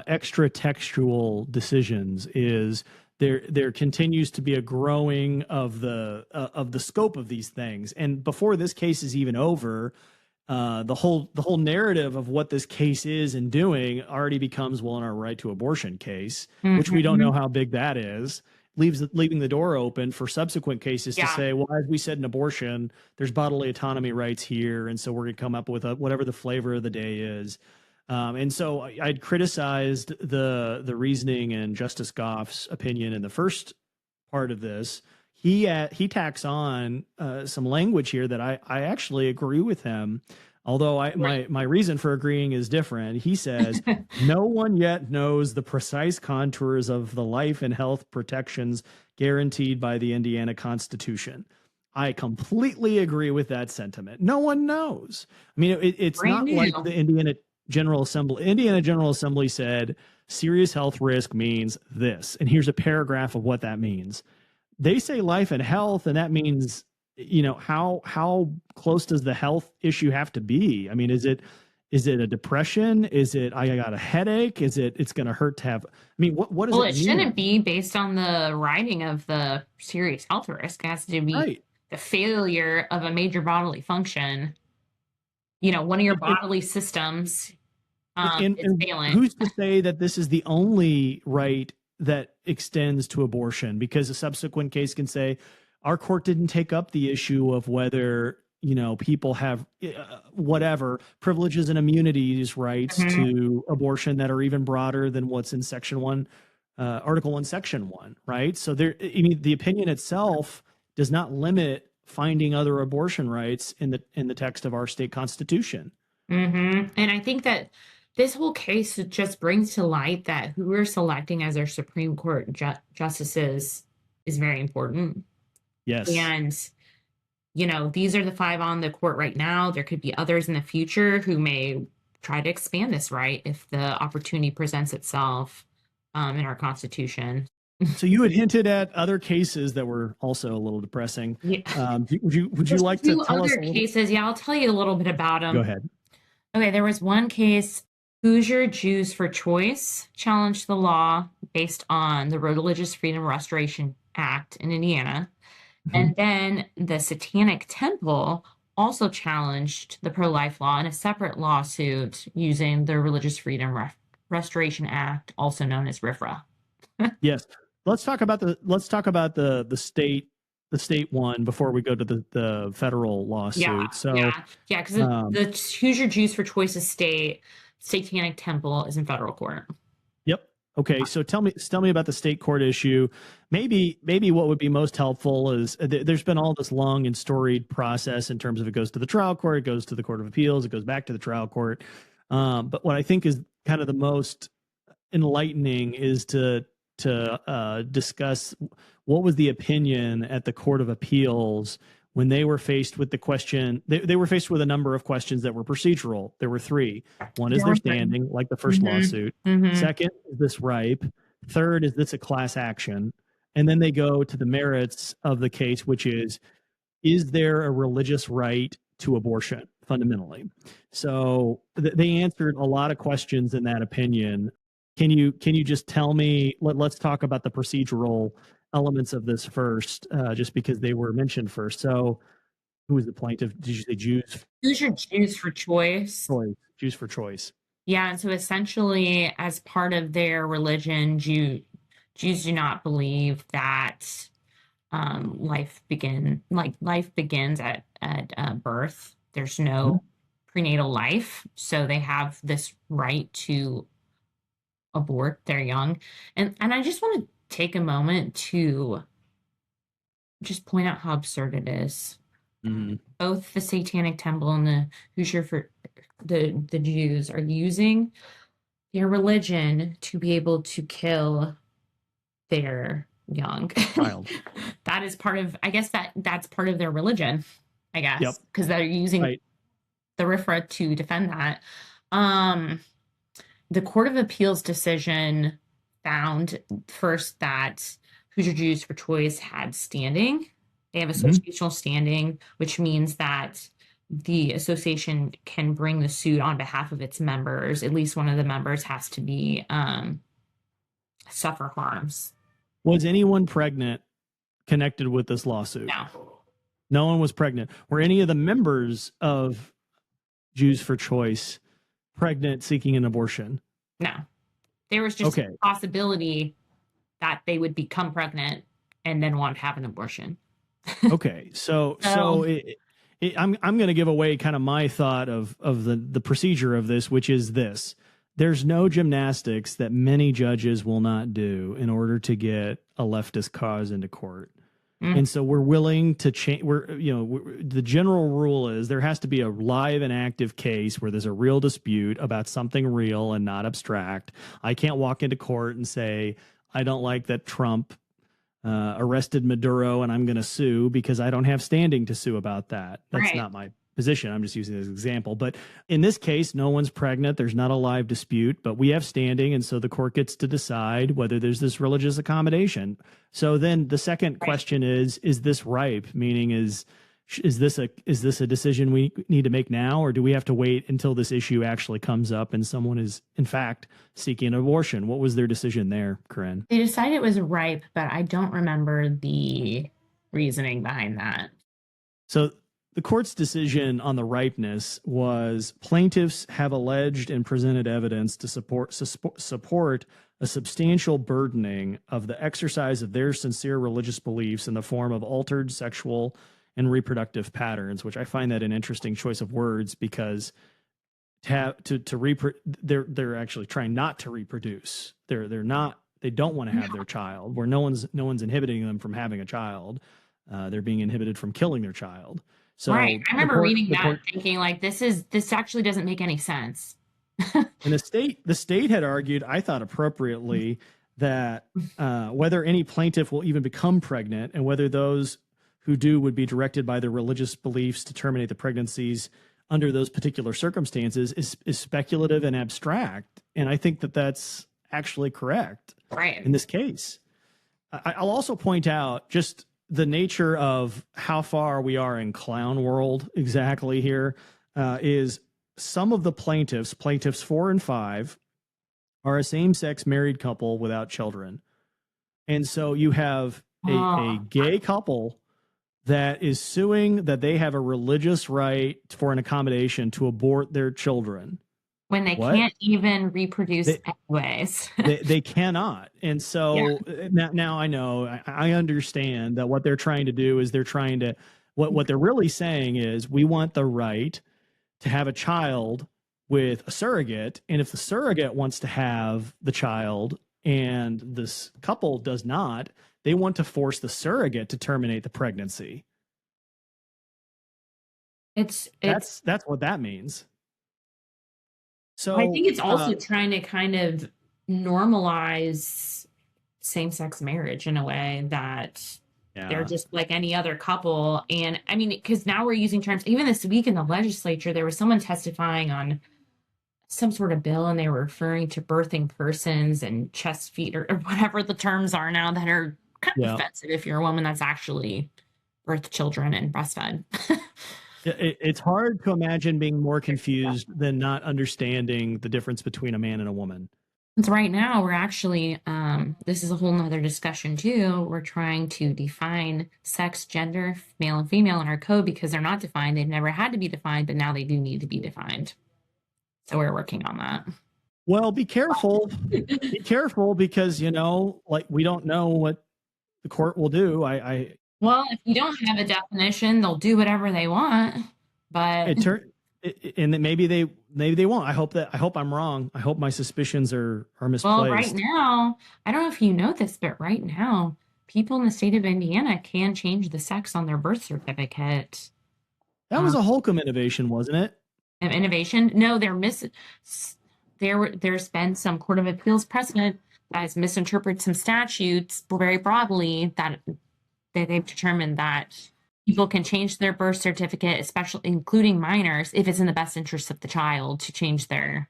extra textual decisions is there continues to be a growing of the scope of these things. And before this case is even over, the whole narrative of what this case is and doing already becomes, well, in our right to abortion case, which we don't know how big that is, leaving the door open for subsequent cases to say, well, as we said in abortion, there's bodily autonomy rights here, and so we're going to come up with whatever the flavor of the day is. And so I'd criticized the reasoning and Justice Goff's opinion in the first part of this. He tacks on some language here that I actually agree with him, although my reason for agreeing is different. He says, no one yet knows the precise contours of the life and health protections guaranteed by the Indiana Constitution. I completely agree with that sentiment. No one knows. I mean, it's not like the Indiana General Assembly said serious health risk means this, and here's a paragraph of what that means. They say life and health, and that means, how close does the health issue have to be? I mean, is it a depression? Is it I got a headache? Is it's going to hurt to have? I mean, what does it mean? Well, it shouldn't be based on the writing of the serious health risk. It has to be the failure of a major bodily function. One of your bodily systems is failing. Who's to say that this is the only right that extends to abortion? Because a subsequent case can say, our court didn't take up the issue of whether, people have whatever privileges and immunities rights to abortion that are even broader than what's in Section 1, Article 1, Section 1, right? So the opinion itself does not limit finding other abortion rights in the text of our state constitution. And I think that this whole case just brings to light that who we're selecting as our Supreme Court justices is very important. Yes. And, these are the 5 on the court right now. There could be others in the future who may try to expand this right if the opportunity presents itself in our Constitution. So you had hinted at other cases that were also a little depressing. Yeah. Would you like to tell us? Other cases? Yeah, I'll tell you a little bit about them. Go ahead. Okay, there was one case, Hoosier Jews for Choice challenged the law based on the Religious Freedom Restoration Act in Indiana. And then the Satanic Temple also challenged the pro-life law in a separate lawsuit using the Religious Freedom Restoration Act, also known as RFRA. Yes. Let's talk about the state one before we go to the federal lawsuit. Because the Hoosier Jews for Choice estate, Satanic Temple is in federal court. Yep. Okay. So tell me about the state court issue. Maybe what would be most helpful is there's been all this long and storied process in terms of it goes to the trial court, it goes to the Court of Appeals, it goes back to the trial court. But what I think is kind of the most enlightening is to discuss what was the opinion at the Court of Appeals when they were faced with the question. They were faced with a number of questions that were procedural. There were 3. One is their standing, like the first lawsuit. Second, is this ripe? Third, is this a class action? And then they go to the merits of the case, which is there a religious right to abortion fundamentally? So they answered a lot of questions in that opinion. Can you just tell me, let's talk about the procedural elements of this first, just because they were mentioned first. So who was the plaintiff? Did you say Jews? Hoosier Jews for Choice. Jews for Choice. Yeah, and so essentially, as part of their religion, Jews do not believe that life begins at birth. There's no prenatal life, so they have this right to abort their young. And I just want to take a moment to just point out how absurd it is. Mm-hmm. Both the Satanic Temple and the Hoosier for the Jews are using their religion to be able to kill their young. Child. That is part of, I guess that's part of their religion, I Yep. guess, because they're using Right. the RFRA to defend that. The Court of Appeals decision found first that Hoosier Jews for Choice had standing. They have associational standing, which means that the association can bring the suit on behalf of its members. At least one of the members has to be suffer harms. Was anyone pregnant connected with this lawsuit? No. No one was pregnant. Were any of the members of Jews for Choice pregnant seeking an abortion? No. There was just a possibility that they would become pregnant and then want to have an abortion. Okay. So I'm going to give away kind of my thought of the procedure of this, which is this. There's no gymnastics that many judges will not do in order to get a leftist cause into court. And so we're willing to change. The general rule is there has to be a live and active case where there's a real dispute about something real and not abstract. I can't walk into court and say, I don't like that Trump arrested Maduro and I'm going to sue because I don't have standing to sue about that. That's not my position. I'm just using this example. But in this case, no one's pregnant. There's not a live dispute, but we have standing. And so the court gets to decide whether there's this religious accommodation. So then the second question is this ripe? Meaning is this a decision we need to make now, or do we have to wait until this issue actually comes up and someone is in fact seeking an abortion? What was their decision there, Corinne? They decided it was ripe, but I don't remember the reasoning behind that. So the court's decision on the ripeness was plaintiffs have alleged and presented evidence to support a substantial burdening of the exercise of their sincere religious beliefs in the form of altered sexual and reproductive patterns, which I find that an interesting choice of words because they're actually trying not to reproduce. They don't want to have their child, where no one's inhibiting them from having a child. They're being inhibited from killing their child. So right. I remember reading that and thinking like, this actually doesn't make any sense. And the state had argued, I thought appropriately, that whether any plaintiff will even become pregnant and whether those who do would be directed by their religious beliefs to terminate the pregnancies under those particular circumstances is speculative and abstract. And I think that that's actually correct in this case. I'll also point out just the nature of how far we are in clown world exactly here is some of the plaintiffs 4 and 5, are a same-sex married couple without children. And so you have a gay couple that is suing that they have a religious right for an accommodation to abort their children. When they can't even reproduce anyways. they cannot. And so now I know, I understand that what they're trying to do is what they're really saying is we want the right to have a child with a surrogate. And if the surrogate wants to have the child and this couple does not, they want to force the surrogate to terminate the pregnancy. That's what that means. So I think it's also trying to kind of normalize same-sex marriage in a way that they're just like any other couple. And I mean, because now we're using terms, even this week in the legislature, there was someone testifying on some sort of bill and they were referring to birthing persons and chest feet or whatever the terms are now that are kind of offensive if you're a woman that's actually birthed children and breastfed. It's hard to imagine being more confused than not understanding the difference between a man and a woman. So right now we're actually, this is a whole nother discussion too. We're trying to define sex, gender, male and female in our code because they're not defined. They've never had to be defined, but now they do need to be defined. So we're working on that. Well, be careful. Be careful because, like we don't know what the court will do. Well, if you don't have a definition, they'll do whatever they want. But and maybe they won't. I hope I'm wrong. I hope my suspicions are misplaced. Well, right now, I don't know if you know this, but right now, people in the state of Indiana can change the sex on their birth certificate. That was a Holcomb innovation, wasn't it? Innovation? No, there's been some Court of Appeals precedent that has misinterpreted some statutes very broadly that they've determined that people can change their birth certificate, especially including minors, if it's in the best interest of the child to change their.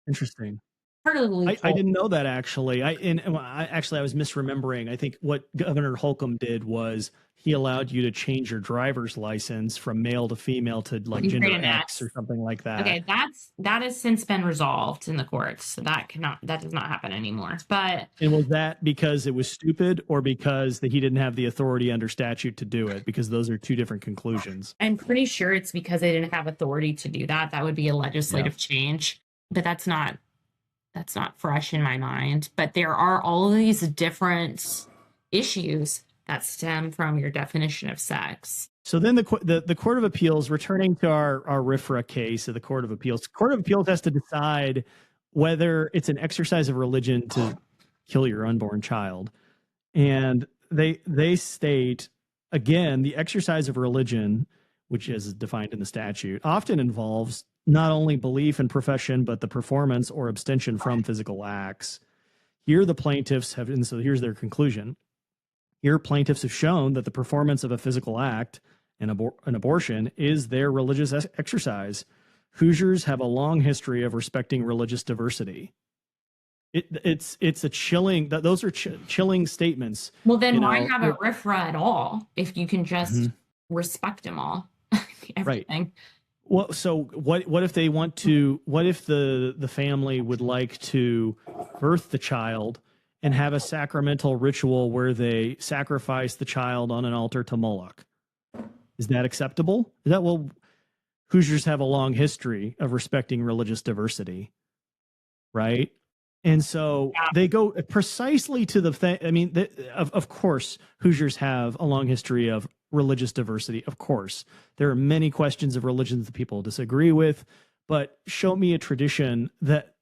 Interesting. I didn't know that actually. I was misremembering. I think what Governor Holcomb did was he allowed you to change your driver's license from male to female to like gender X or something like that. Okay, that has since been resolved in the courts. So that does not happen anymore. And was that because it was stupid or because he didn't have the authority under statute to do it? Because those are two different conclusions. I'm pretty sure it's because they didn't have authority to do that. That would be a legislative change, but that's not fresh in my mind. But there are all of these different issues that stem from your definition of sex. So then the Court of Appeals, returning to our RFRA case of the Court of Appeals has to decide whether it's an exercise of religion to kill your unborn child. And they state, again, the exercise of religion, which is defined in the statute, often involves not only belief and profession, but the performance or abstention from physical acts. Here the plaintiffs have, and so here's their conclusion. Here plaintiffs have shown that the performance of a physical act, an abortion, is their religious exercise. Hoosiers have a long history of respecting religious diversity. It's a chilling, those are chilling statements. Well, then why have a RFRA at all if you can just respect them all? Everything. Right. Well, so what if they want to? What if the family would like to birth the child and have a sacramental ritual where they sacrifice the child on an altar to Moloch? Is that acceptable? Hoosiers have a long history of respecting religious diversity, right? And so they go precisely to the thing. I mean, of course, Hoosiers have a long history of religious diversity. Of course, there are many questions of religions that people disagree with, but show me a tradition that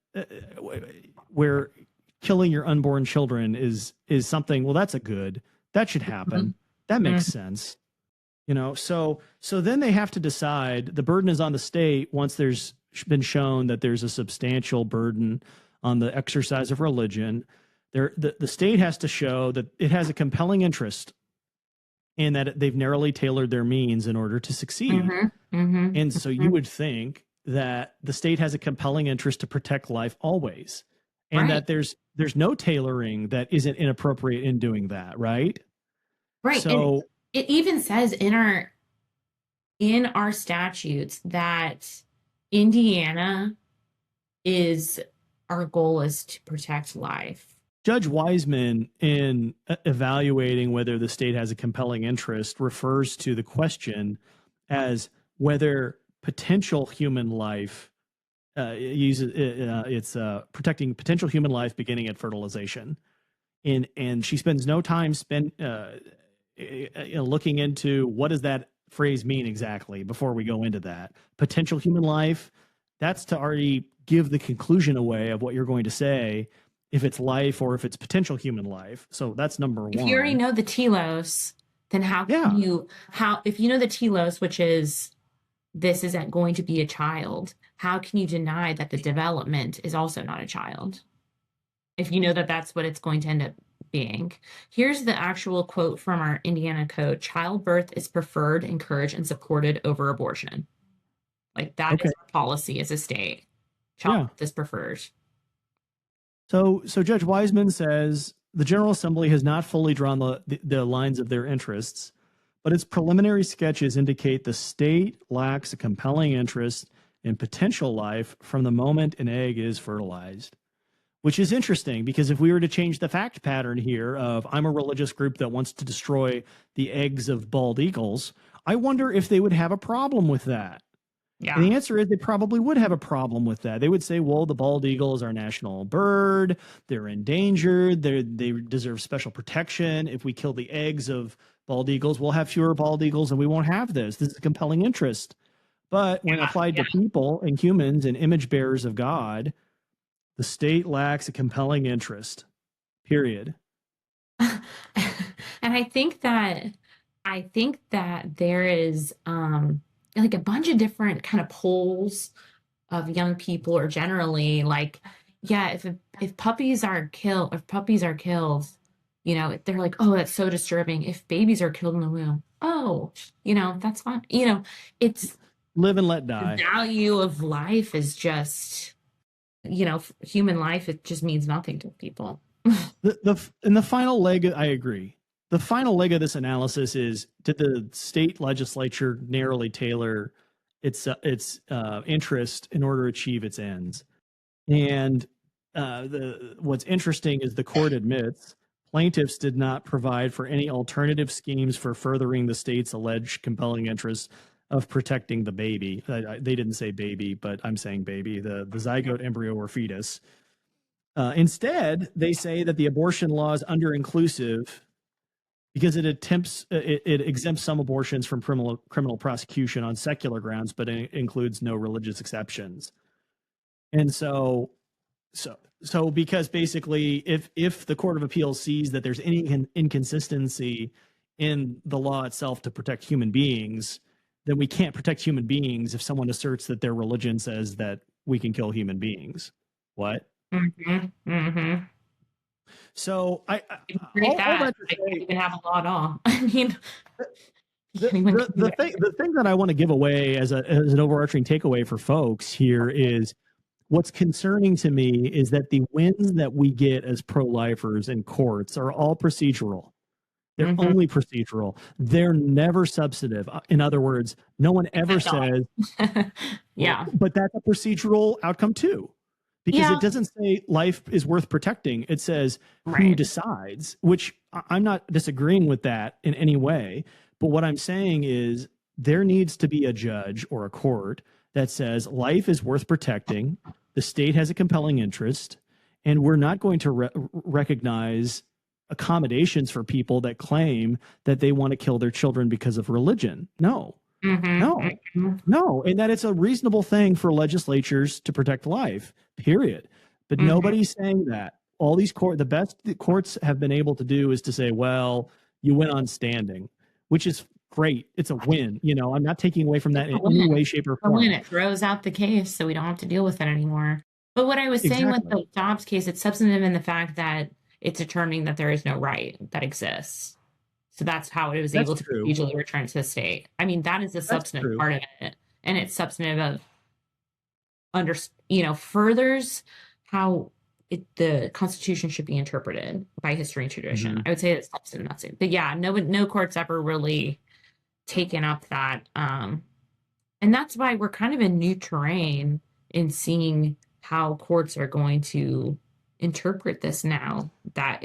where killing your unborn children is something. Well, that's that should happen. That makes sense. So then they have to decide. The burden is on the state once there's been shown that there's a substantial burden on the exercise of religion. The state has to show that it has a compelling interest and that they've narrowly tailored their means in order to succeed. And so you would think that the state has a compelling interest to protect life always, and that there's no tailoring that isn't inappropriate in doing that, right? Right. So and it even says in our statutes that Indiana our goal is to protect life. Judge Wiseman, in evaluating whether the state has a compelling interest, refers to the question as whether potential human life it's protecting potential human life beginning at fertilization, and she spends no time looking into what does that phrase mean exactly before we go into that. Potential human life, that's to already give the conclusion away of what you're going to say, if it's life or if it's potential human life. So that's number one. If you already know the telos, then if you know the telos, which is this isn't going to be a child, how can you deny that the development is also not a child? If you know that that's what it's going to end up being. Here's the actual quote from our Indiana code: childbirth is preferred, encouraged, and supported over abortion. Like that is our policy as a state. Childbirth is preferred. So Judge Wiseman says the General Assembly has not fully drawn the lines of their interests, but its preliminary sketches indicate the state lacks a compelling interest in potential life from the moment an egg is fertilized. Which is interesting, because if we were to change the fact pattern here of I'm a religious group that wants to destroy the eggs of bald eagles, I wonder if they would have a problem with that. Yeah. And the answer is they probably would have a problem with that. They would say, well, the bald eagle is our national bird. They're endangered. They deserve special protection. If we kill the eggs of bald eagles, we'll have fewer bald eagles and we won't have this. This is a compelling interest. But when applied to people and humans and image bearers of God, the state lacks a compelling interest, period. And And I think that there is like a bunch of different kind of polls of young people, or generally like, yeah, if puppies are killed, you know, they're like, oh, that's so disturbing. If babies are killed in the womb, oh, you know, that's fine. You know, it's Live and let the die. value of life is just, you know, human life, it just means nothing to people. The final leg, I agree. The final leg of this analysis is: did the state legislature narrowly tailor its interest in order to achieve its ends? And what's interesting is the court admits plaintiffs did not provide for any alternative schemes for furthering the state's alleged compelling interests of protecting the baby. They didn't say baby, but I'm saying baby, the zygote, embryo, or fetus. Instead, they say that the abortion law is under-inclusive because it exempts some abortions from criminal prosecution on secular grounds, but it includes no religious exceptions. And so because basically if the Court of Appeals sees that there's any inconsistency in the law itself to protect human beings, then we can't protect human beings if someone asserts that their religion says that we can kill human beings. What? Mm-hmm. Mm-hmm. So I Create that. I can't even have a law at all. I mean, the thing that I want to give away as an overarching takeaway for folks here is what's concerning to me is that the wins that we get as pro-lifers in courts are all procedural. They're only procedural. They're never substantive. In other words, no one ever says, yeah, but that's a procedural outcome too. Because it doesn't say life is worth protecting. It says who decides, which I'm not disagreeing with that in any way. But what I'm saying is there needs to be a judge or a court that says life is worth protecting. The state has a compelling interest, and we're not going to recognize accommodations for people that claim that they want to kill their children because of religion. No. No, and that it's a reasonable thing for legislatures to protect life, period. But nobody's saying that. All these the best the courts have been able to do is to say, well, you win on standing, which is great. It's a win. You know, I'm not taking away from that in any way, shape, or form. It throws out the case, so we don't have to deal with it anymore. But what I was saying with the Dobbs case, it's substantive in the fact that it's determining that there is no right that exists. So that's how it was able to procedurally return to the state. I mean, that is the substantive part of it. And it's substantive of, furthers how the Constitution should be interpreted by history and tradition. I would say it's substantive, not substantive. But yeah, no court's ever really taken up that. And that's why we're kind of in new terrain in seeing how courts are going to interpret this now that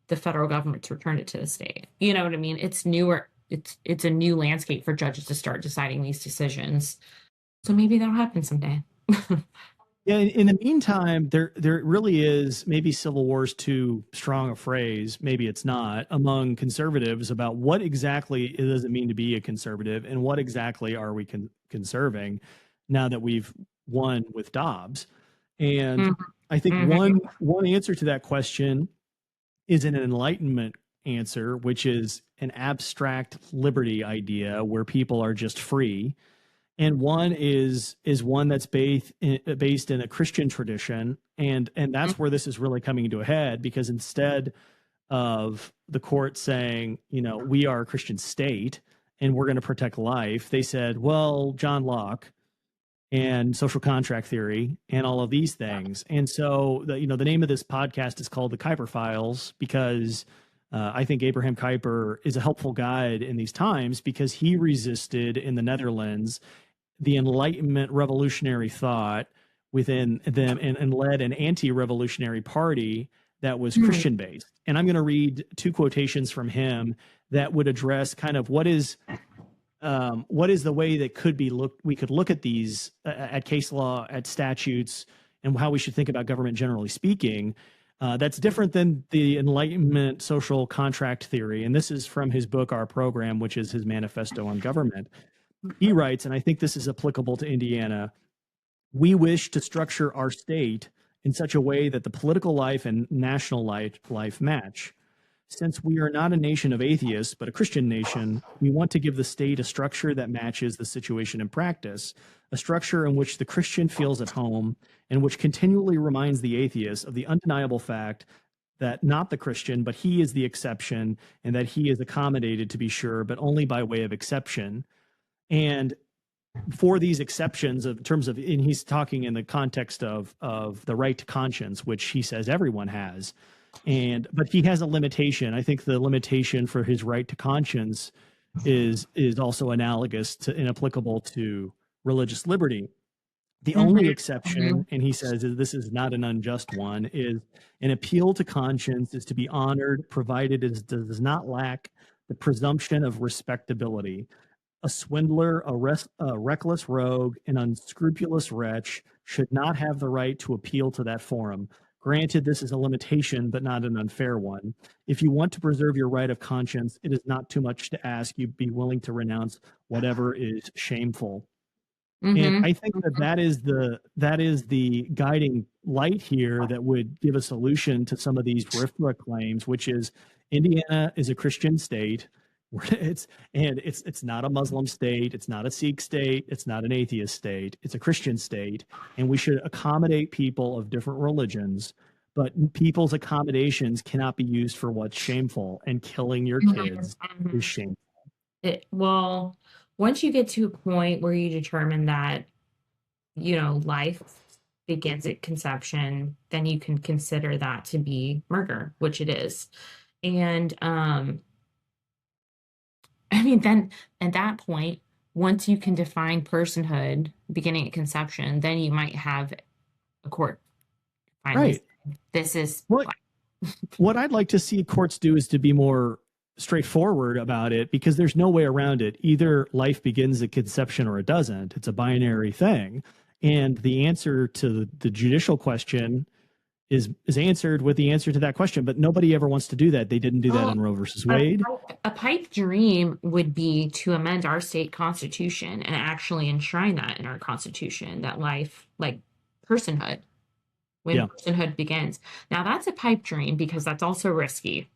the federal government's returned it to the state. You know what I mean? It's newer. It's a new landscape for judges to start deciding these decisions. So maybe that'll happen someday. Yeah. In the meantime, there really is, maybe civil war's too strong a phrase, maybe it's not, among conservatives about what exactly does it mean to be a conservative and what exactly are we conserving now that we've won with Dobbs. And I think one answer to that question is an Enlightenment answer, which is an abstract liberty idea where people are just free. And one is one that's based in a Christian tradition. And that's where this is really coming to a head, because instead of the court saying, we are a Christian state and we're going to protect life, they said, well, John Locke and social contract theory and all of these things. And so the name of this podcast is called The Kuyper Files, because I think Abraham Kuyper is a helpful guide in these times, because he resisted in the Netherlands the Enlightenment revolutionary thought within them and led an anti-revolutionary party that was Christian based. And I'm going to read two quotations from him that would address kind of what is the way that we could look at these at case law, at statutes, and how we should think about government generally speaking. That's different than the Enlightenment social contract theory. And this is from his book, Our Program, which is his manifesto on government. He writes, and I think this is applicable to Indiana: we wish to structure our state in such a way that the political life and national life match. Since we are not a nation of atheists, but a Christian nation, we want to give the state a structure that matches the situation in practice, a structure in which the Christian feels at home and which continually reminds the atheist of the undeniable fact that not the Christian, but he is the exception, and that he is accommodated, to be sure, but only by way of exception. And for these exceptions, in terms of, and he's talking in the context of the right to conscience, which he says everyone has, but he has a limitation. I think the limitation for his right to conscience is also analogous to inapplicable to religious liberty. The only exception, and he says this is not an unjust one, is an appeal to conscience is to be honored, provided it does not lack the presumption of respectability. A swindler, a reckless rogue, an unscrupulous wretch should not have the right to appeal to that forum. Granted, this is a limitation, but not an unfair one. If you want to preserve your right of conscience, it is not too much to ask you be willing to renounce whatever is shameful. And I think that is the guiding light here that would give a solution to some of these RFRA claims, which is Indiana is a Christian state. It's not a Muslim state. It's not a Sikh state. It's not an atheist state. It's a Christian state, and we should accommodate people of different religions. But people's accommodations cannot be used for what's shameful, and killing your kids is shameful. Well, once you get to a point where you determine that, life begins at conception, then you can consider that to be murder, which it is. And then at that point, once you can define personhood beginning at conception, then you might have a court finally say, this is what I'd like to see courts do is to be more straightforward about it, because there's no way around it. Either life begins at conception or it doesn't. It's a binary thing. And the answer to the judicial question is answered with the answer to that question, but nobody ever wants to do that. They didn't do that in Roe versus Wade. A pipe dream would be to amend our state constitution and actually enshrine that in our constitution, that life, like personhood, when personhood begins. Now that's a pipe dream because that's also risky.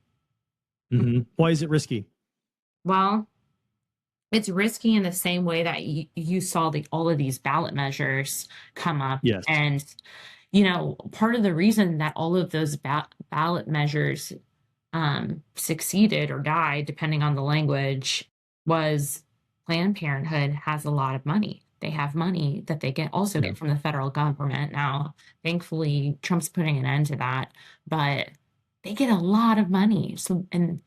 Why is it risky? Well, it's risky in the same way that you saw all of these ballot measures come up. Yes. And part of the reason that all of those ballot measures succeeded or died, depending on the language, was Planned Parenthood has a lot of money. They have money that they get from the federal government. Now, thankfully, Trump's putting an end to that, but they get a lot of money. So, and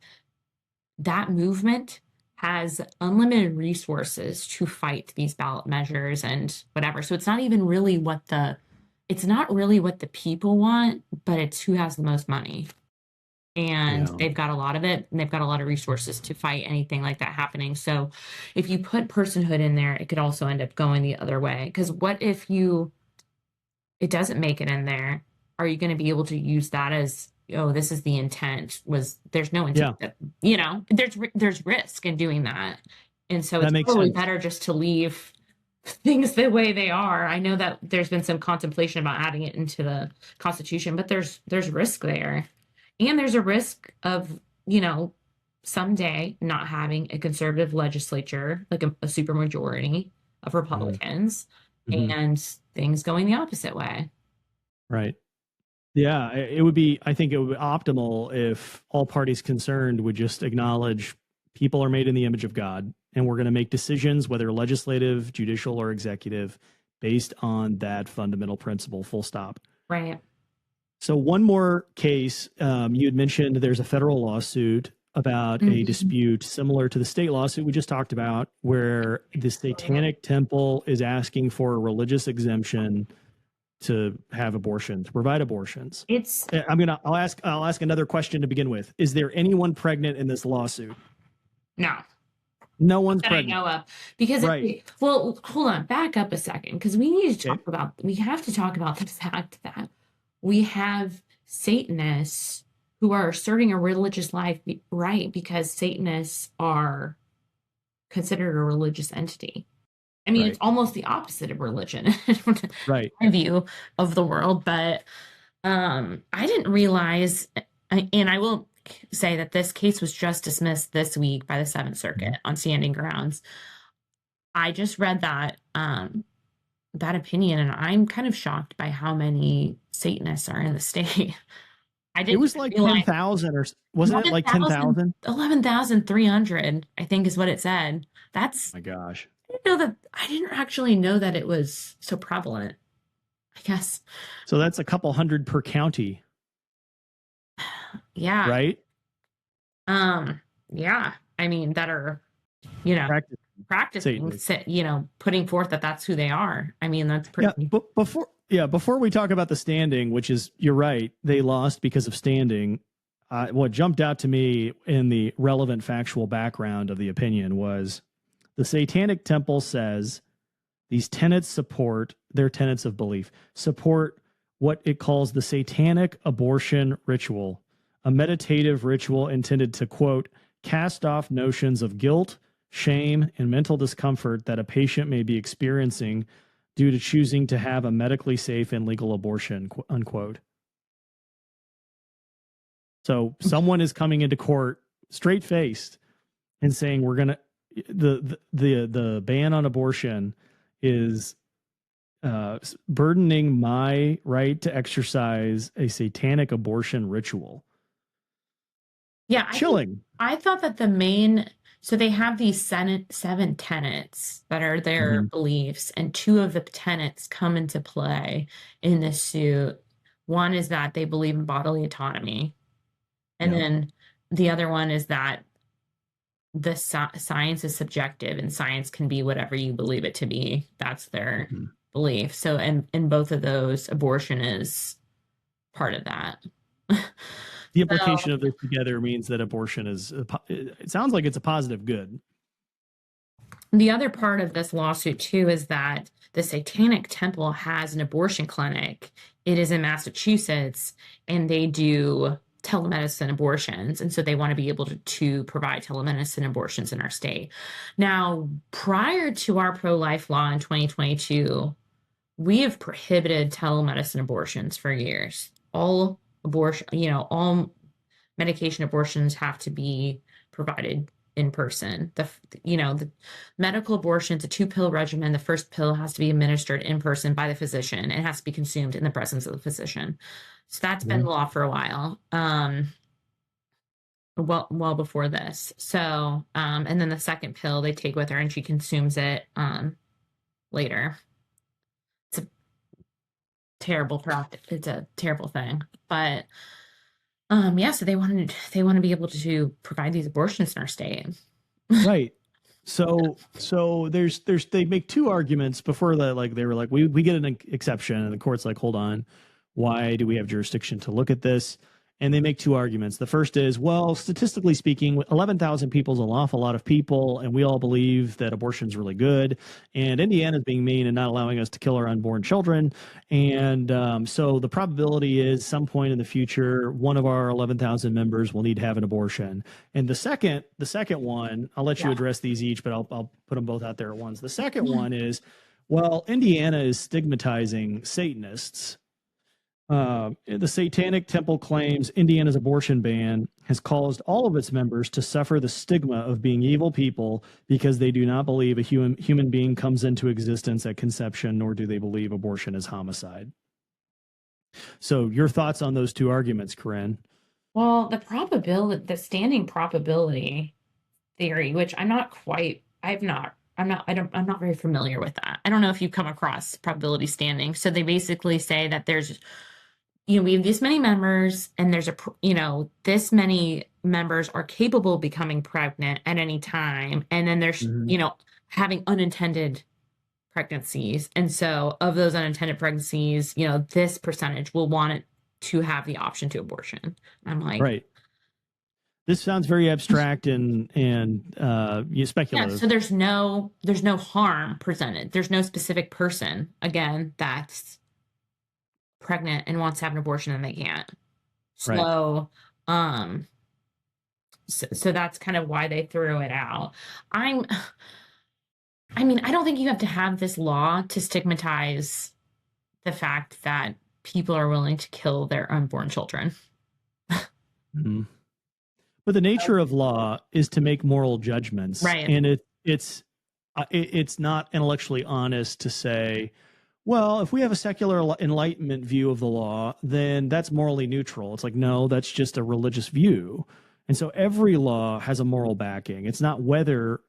that movement has unlimited resources to fight these ballot measures and whatever. So it's not really what the people want, but it's who has the most money. And they've got a lot of it, and they've got a lot of resources to fight anything like that happening. So if you put personhood in there, it could also end up going the other way. Because what if it doesn't make it in there? Are you going to be able to use that as, this is the intent? There's no intent there's risk in doing that. And so it's probably better just to leave things the way they are. I know that there's been some contemplation about adding it into the Constitution, but there's risk there. And there's a risk of, someday not having a conservative legislature, like a supermajority of Republicans, and things going the opposite way. Right. Yeah, I think it would be optimal if all parties concerned would just acknowledge people are made in the image of God, and we're going to make decisions, whether legislative, judicial, or executive, based on that fundamental principle, full stop. Right. So one more case, you had mentioned there's a federal lawsuit about a dispute similar to the state lawsuit we just talked about, where the Satanic Temple is asking for a religious exemption to have abortions, to provide abortions. I'll ask another question to begin with. Is there anyone pregnant in this lawsuit? No. No one's pregnant. I know of. Because well, hold on, back up a second, because we have to talk about the fact that we have Satanists who are asserting a religious life right because Satanists are considered a religious entity. I mean, It's almost the opposite of religion, right? My view of the world. But I didn't realize, and I will say that this case was just dismissed this week by the Seventh Circuit on standing grounds. I just read that that opinion, and I'm kind of shocked by how many Satanists are in the state. I didn't It was like realize 10,000, or wasn't it like 10,000? 11,300, I think is what it said. That's My gosh. I didn't actually know that it was so prevalent, I guess. So that's a couple hundred per county, Yeah. right? Yeah. I mean, that are, practicing, putting forth that that's who they are. I mean, that's pretty. Yeah, but before we talk about the standing, which is, you're right, they lost because of standing. What jumped out to me in the relevant factual background of the opinion was the Satanic Temple says these tenets support, their tenets of belief, support what it calls the satanic abortion ritual, a meditative ritual intended to, quote, cast off notions of guilt, shame, and mental discomfort that a patient may be experiencing due to choosing to have a medically safe and legal abortion, unquote. So someone is coming into court straight faced and saying we're gonna the ban on abortion is burdening my right to exercise a satanic abortion ritual. Yeah, chilling. I thought that so they have these seven tenets that are their beliefs, and two of the tenets come into play in this suit. One is that they believe in bodily autonomy. And then the other one is that the science is subjective, and science can be whatever you believe it to be. That's their belief. So, and in both of those, abortion is part of that. The implication of this together means that abortion is, it sounds like it's a positive good. The other part of this lawsuit, too, is that the Satanic Temple has an abortion clinic. It is in Massachusetts, and they do telemedicine abortions. And so they want to be able to provide telemedicine abortions in our state. Now, prior to our pro-life law in 2022, we have prohibited telemedicine abortions for years. All medication abortions have to be provided in person. The medical abortion is a 2-pill regimen. The first pill has to be administered in person by the physician. It has to be consumed in the presence of the physician. So that's been law for a while. Well before this. So, and then the second pill they take with her, and she consumes it later. It's a terrible practice. It's a terrible thing. But so they want to be able to provide these abortions in our state. Right. So there's they make two arguments before that. Like they were like, we get an exception, and the court's like, hold on, why do we have jurisdiction to look at this? And they make two arguments. The first is, well, statistically speaking, 11,000 people is an awful lot of people, and we all believe that abortion is really good. And Indiana is being mean and not allowing us to kill our unborn children. And so the probability is some point in the future, one of our 11,000 members will need to have an abortion. And the second one, I'll let you address these each, but I'll put them both out there at once. The second one is, well, Indiana is stigmatizing Satanists. The Satanic Temple claims Indiana's abortion ban has caused all of its members to suffer the stigma of being evil people because they do not believe a human being comes into existence at conception, nor do they believe abortion is homicide. So your thoughts on those two arguments, Corinne? Well, the standing probability theory, which I'm not very familiar with that. I don't know if you've come across probability standing. So they basically say that there's, we have this many members, and there's this many members are capable of becoming pregnant at any time. And then there's, having unintended pregnancies. And so of those unintended pregnancies, this percentage will want it to have the option to abortion. I'm like, right. This sounds very abstract and speculative. Yeah, so there's no harm presented. There's no specific person, again, that's pregnant and wants to have an abortion and they can't. So, so that's kind of why they threw it out. I don't think you have to have this law to stigmatize the fact that people are willing to kill their unborn children. But the nature of law is to make moral judgments, Right. and it's not intellectually honest to say, well, if we have a secular enlightenment view of the law, then that's morally neutral. It's like, no, that's just a religious view. And so every law has a moral backing. It's not whether,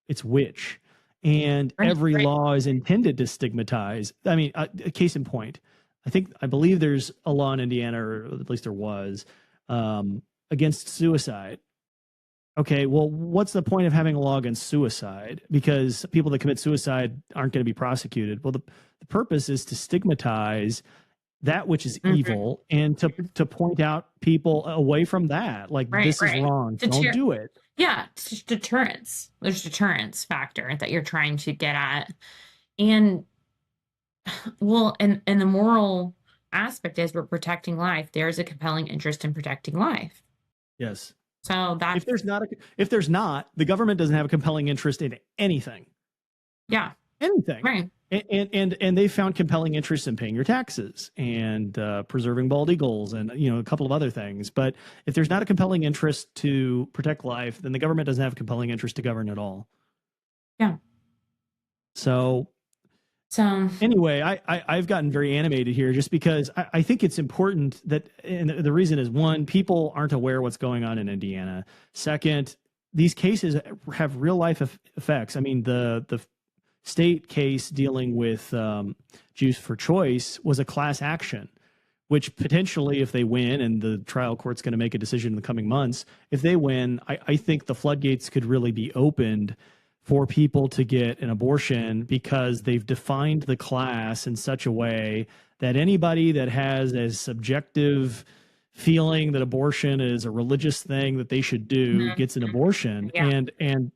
it's which. And every law is intended to stigmatize. I mean, a case in point, I believe there's a law in Indiana, or at least there was, against suicide. Okay, well, what's the point of having a law against suicide? Because people that commit suicide aren't going to be prosecuted. Well, the purpose is to stigmatize that which is evil and to point out people away from that. Like, this is wrong. Don't do it. Yeah, it's deterrence. There's deterrence factor that you're trying to get at. And well, and the moral aspect is we're protecting life. There's a compelling interest in protecting life. Yes. So that if there's not, the government doesn't have a compelling interest in anything. Yeah. Anything. Right. And they found compelling interest in paying your taxes and preserving bald eagles and a couple of other things. But if there's not a compelling interest to protect life, then the government doesn't have a compelling interest to govern at all. Yeah. So anyway, I've gotten very animated here just because I think it's important that, and the reason is, one, people aren't aware what's going on in Indiana. Second, these cases have real life effects. I mean, the state case dealing with Jews for Choice was a class action, which potentially, if they win, and the trial court's going to make a decision in the coming months, if they win, I think the floodgates could really be opened for people to get an abortion, because they've defined the class in such a way that anybody that has a subjective feeling that abortion is a religious thing that they should do gets an abortion. Yeah. And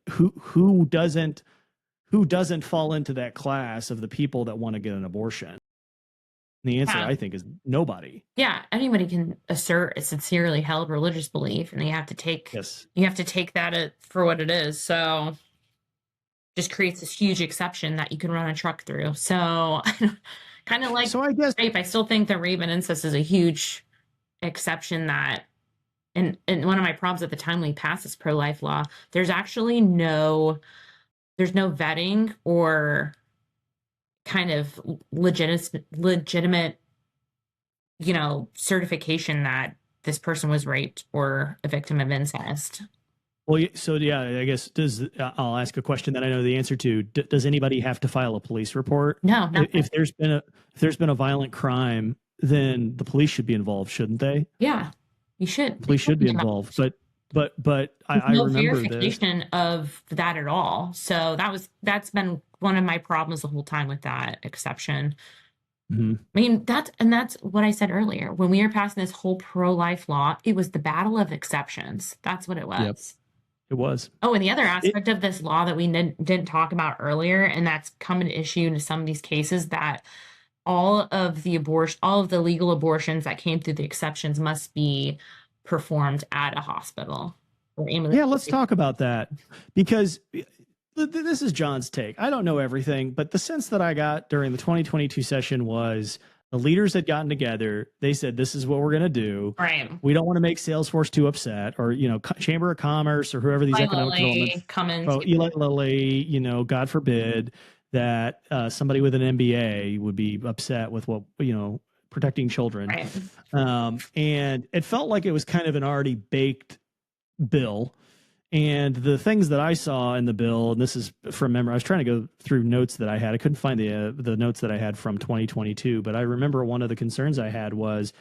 who doesn't fall into that class of the people that want to get an abortion? And the answer, I think, is nobody. Yeah, anybody can assert a sincerely held religious belief, and you have to take that for what it is. So just creates this huge exception that you can run a truck through. So kind of like, so I guess rape, I still think that rape and incest is a huge exception that, and one of my problems at the time we passed this pro-life law, there's actually no vetting or kind of legitimate, certification that this person was raped or a victim of incest. Well, so yeah, I guess I'll ask a question that I know the answer to. Does anybody have to file a police report? No, nothing. If there's been a violent crime, then the police should be involved, shouldn't they? Yeah, you should. Police should be involved, but I no remember verification of that at all. So that's been one of my problems the whole time with that exception. Mm-hmm. I mean, that's what I said earlier. When we were passing this whole pro-life law, it was the battle of exceptions. That's what it was. Yep. It was. Oh, and the other aspect of this law that we didn't talk about earlier, and that's come into issue in some of these cases, that all of the legal abortions that came through the exceptions must be performed at a hospital. Yeah, let's talk about that, because this is John's take. I don't know everything, but the sense that I got during the 2022 session was the leaders had gotten together. They said, this is what we're going to do. Right. We don't want to make Salesforce too upset, or, Chamber of Commerce, or whoever these economic development. Eli Lilly, God forbid that somebody with an MBA would be upset with what, protecting children. Right. And it felt like it was kind of an already baked bill. And the things that I saw in the bill, and this is from memory, I was trying to go through notes that I had. I couldn't find the notes that I had from 2022, but I remember one of the concerns I had was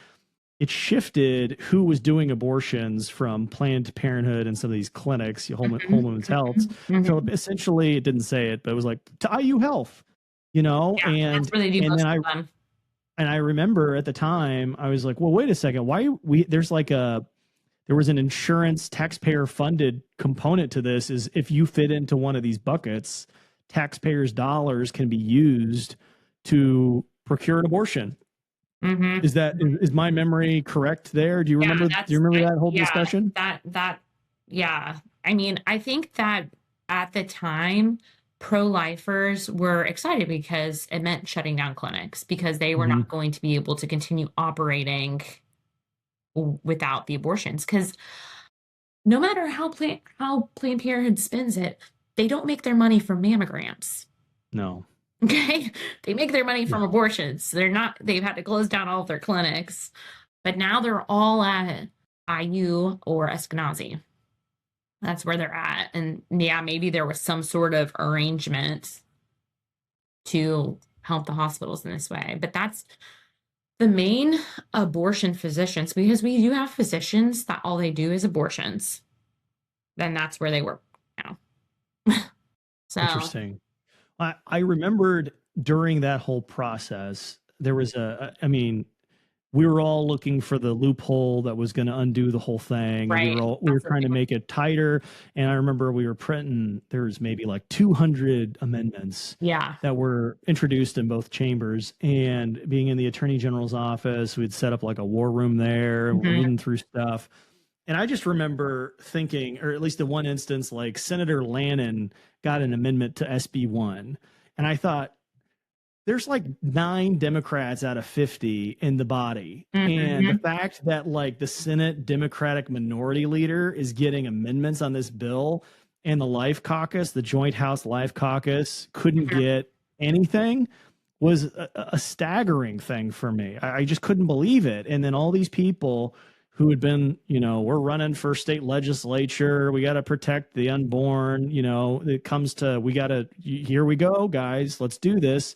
it shifted who was doing abortions from Planned Parenthood and some of these clinics, Home Women's Health. Mm-hmm. So essentially, it didn't say it, but it was like to IU Health, Yeah, and that's where they do most of them. And I remember at the time, I was like, well, wait a second, there was an insurance taxpayer funded component to this. Is if you fit into one of these buckets, taxpayers' dollars can be used to procure an abortion. Mm-hmm. Is my memory correct there? Do you remember that whole discussion? Yeah. I mean, I think that at the time, pro-lifers were excited because it meant shutting down clinics, because they were not going to be able to continue operating without the abortions. Because no matter how Planned Parenthood spins it, they don't make their money from mammograms. No. Okay, they make their money Yeah. from abortions. They're not. They've had to close down all of their clinics, but now they're all at IU or Eskenazi. That's where they're at, and yeah, maybe there was some sort of arrangement to help the hospitals in this way, but that's the main abortion physicians, because we do have physicians that all they do is abortions. Then that's where they work now. So, Interesting. I remembered during that whole process, there was I mean, we were all looking for the loophole that was going to undo the whole thing, and right. we were That's the trying to thing. make it tighter. And I remember we were printing, there was maybe like 200 amendments Yeah. that were introduced in both chambers. And being in the attorney general's office, we'd set up like a war room there, and we're Mhm. reading through stuff. And I just remember thinking, or at least in one instance, like Senator Lannon got an amendment to SB1. And I thought, there's like 9 Democrats out of 50 in the body. And the Mhm. fact that like the Senate Democratic minority leader is getting amendments on this bill, and the Life Caucus, the Joint House Life Caucus, couldn't Mhm. get anything was a staggering thing for me. I just couldn't believe it. And then all these people who had been, we're running for state legislature, we got to protect the unborn, it comes to, we got to, here we go, guys, let's do this.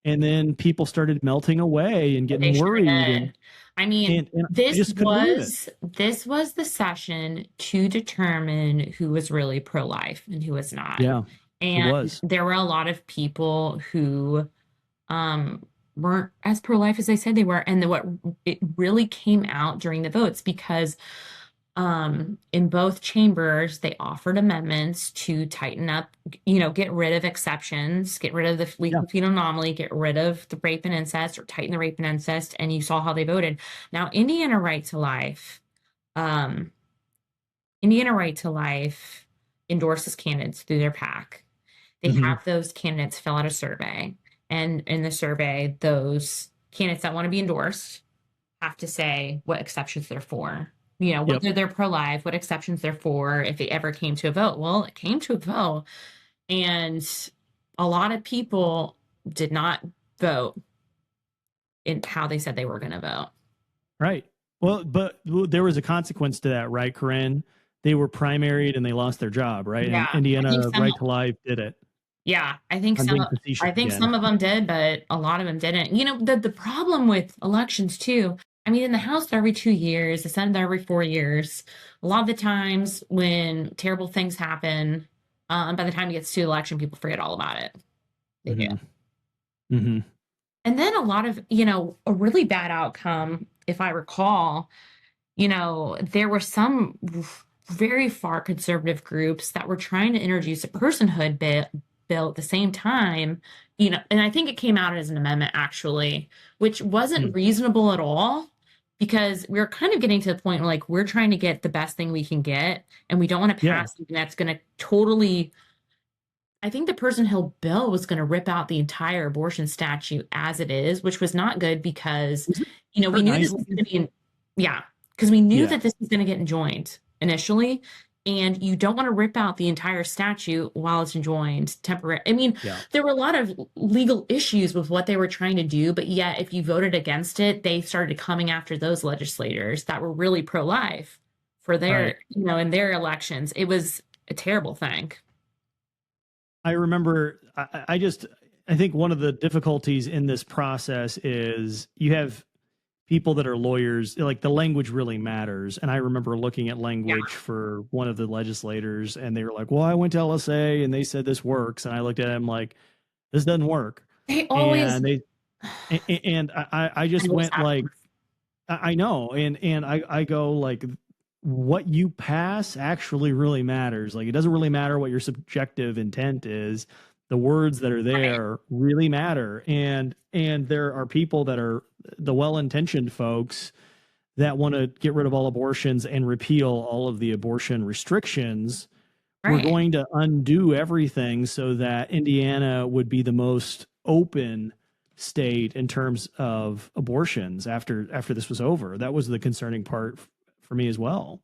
And then people started melting away and They getting sure worried, and did. I mean, and, and I just couldn't believe it. this was the session to determine who was really pro-life and who was not. Yeah, it And was. there were a lot of people who um weren't as pro-life as they said they were. And what it really came out during the votes, because in both chambers they offered amendments to tighten up, get rid of exceptions, get rid of the Yeah. legal fetal anomaly, get rid of the rape and incest, or tighten the rape and incest. And you saw how they voted. Now, um Indiana Right to Life endorses candidates through their PAC. They Hmm. have those candidates fill out a survey, and in the survey, those candidates that want to be endorsed have to say what exceptions they're for. Yep. Whether they're pro-life, what exceptions they're for, if it ever came to a vote. Well, it came to a vote, and a lot of people did not vote in how they said they were going to vote. Right. Well, but there was a consequence to that, right, Corinne? They were primaried and they lost their job, right? And Yeah, I think Indiana some. Right to Life did it. Yeah, I'm being facetious I think again. some of them did, but a lot of them didn't. The problem with elections too. I mean, in the House, they're every 2 years. The Senate, they're every 4 years. A lot of the times when terrible things happen, by the time it gets to election, people forget all about it. They do. Hmm. Hmm. And then a lot of, a really bad outcome, if I recall, there were some very far conservative groups that were trying to introduce a personhood bill at the same time, and I think it came out as an amendment actually, which wasn't reasonable at all, because we are kind of getting to the point where, like, we're trying to get the best thing we can get, and we don't want to Yeah. pass something that's going to totally. I think the personhood bill was going to rip out the entire abortion statute as it is, which was not good, because, Was it we certain knew this was islands? going to be yeah, because we knew Yeah. that this was going to get enjoined initially, and you don't want to rip out the entire statute while it's enjoined temporary. I mean, Yeah. there were a lot of legal issues with what they were trying to do, but yet if you voted against it, they started coming after those legislators that were really pro-life for Right. their, in their elections. It was a terrible thing. I remember, I think one of the difficulties in this process is you have people that are lawyers, like the language really matters. And I remember looking at Yeah. language for one of the legislators, and they were like, well, I went to LSA and they said this works. And I looked at him like, this doesn't work. They always And I just always went have. like, I know. And I go like, what you pass actually really matters. Like, it doesn't really matter what your subjective intent is. The words that are Right. there really matter. And there are people that are the well-intentioned folks that want to get rid of all abortions and repeal all of the abortion restrictions. We're Right. going to undo everything so that Indiana would be the most open state in terms of abortions after this was over. That was the concerning part for me as well.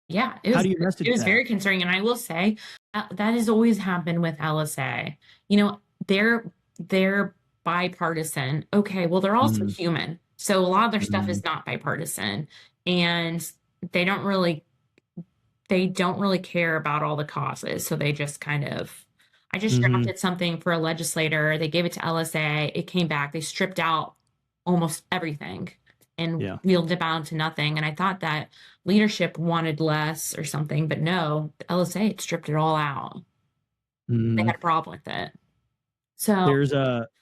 Yeah, How do you it message was that? very concerning. And I will say that has always happened with LSA. You know, they're bipartisan. Okay, well, they're also Mm, human. So a lot of their stuff mm, is not bipartisan. And they don't really they don't really care about all the causes. So they just kind of I just hmm. drafted something for a legislator. They gave it to LSA. It came back. They stripped out almost everything and Yeah. wheeled it down to nothing. And I thought that leadership wanted less or something, but no, the LSA had stripped it all out. They Mm. had a problem with it. So,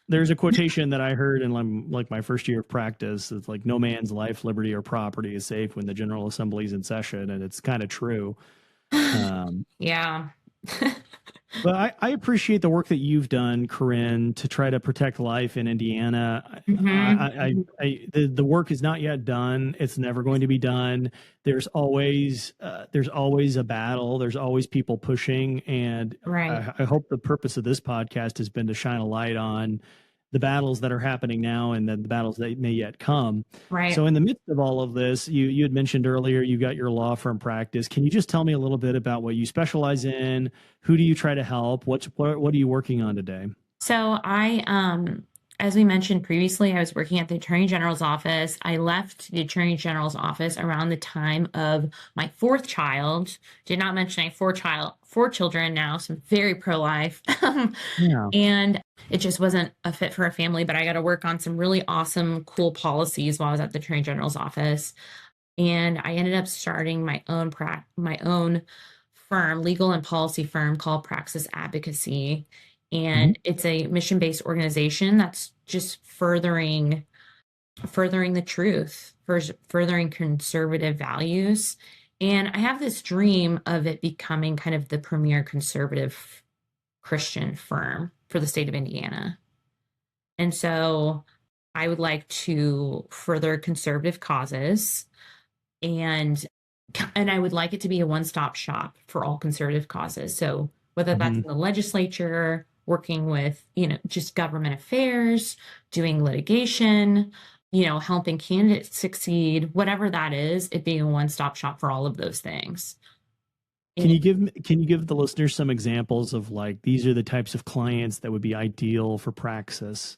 There's a quotation that I heard in like my first year of practice. It's like no man's life, liberty, or property is safe when the General Assembly is in session, and it's kind of true. Um, yeah. but I appreciate the work that you've done, Corinne, to try to protect life in Indiana. The work is not yet done. It's never going to be done. There's always a battle. There's always people pushing, and Right. I hope the purpose of this podcast has been to shine a light on the battles that are happening now and then the battles that may yet come. Right. So in the midst of all of this, you had mentioned earlier you got your law firm practice. Can you just tell me a little bit about what you specialize in? Who do you try to help? What are you working on today? So as we mentioned previously, I was working at the Attorney General's office. I left the Attorney General's office around the time of my fourth child. Did not mention I have four children now, so I'm very pro-life. Yeah. And it just wasn't a fit for a family, but I got to work on some really awesome, cool policies while I was at the Attorney General's office. And I ended up starting my own firm, legal and policy firm called Praxis Advocacy. Hmm. And it's a mission-based organization that's just furthering the truth, furthering conservative values. And I have this dream of it becoming kind of the premier conservative Christian firm for the state of Indiana. And so I would like to further conservative causes and I would like it to be a one-stop shop for all conservative causes. So whether that's Hmm. in the legislature, working with, just government affairs, doing litigation, helping candidates succeed, whatever that is, it being a one-stop shop for all of those things. Can you give the listeners some examples of like these are the types of clients that would be ideal for Praxis?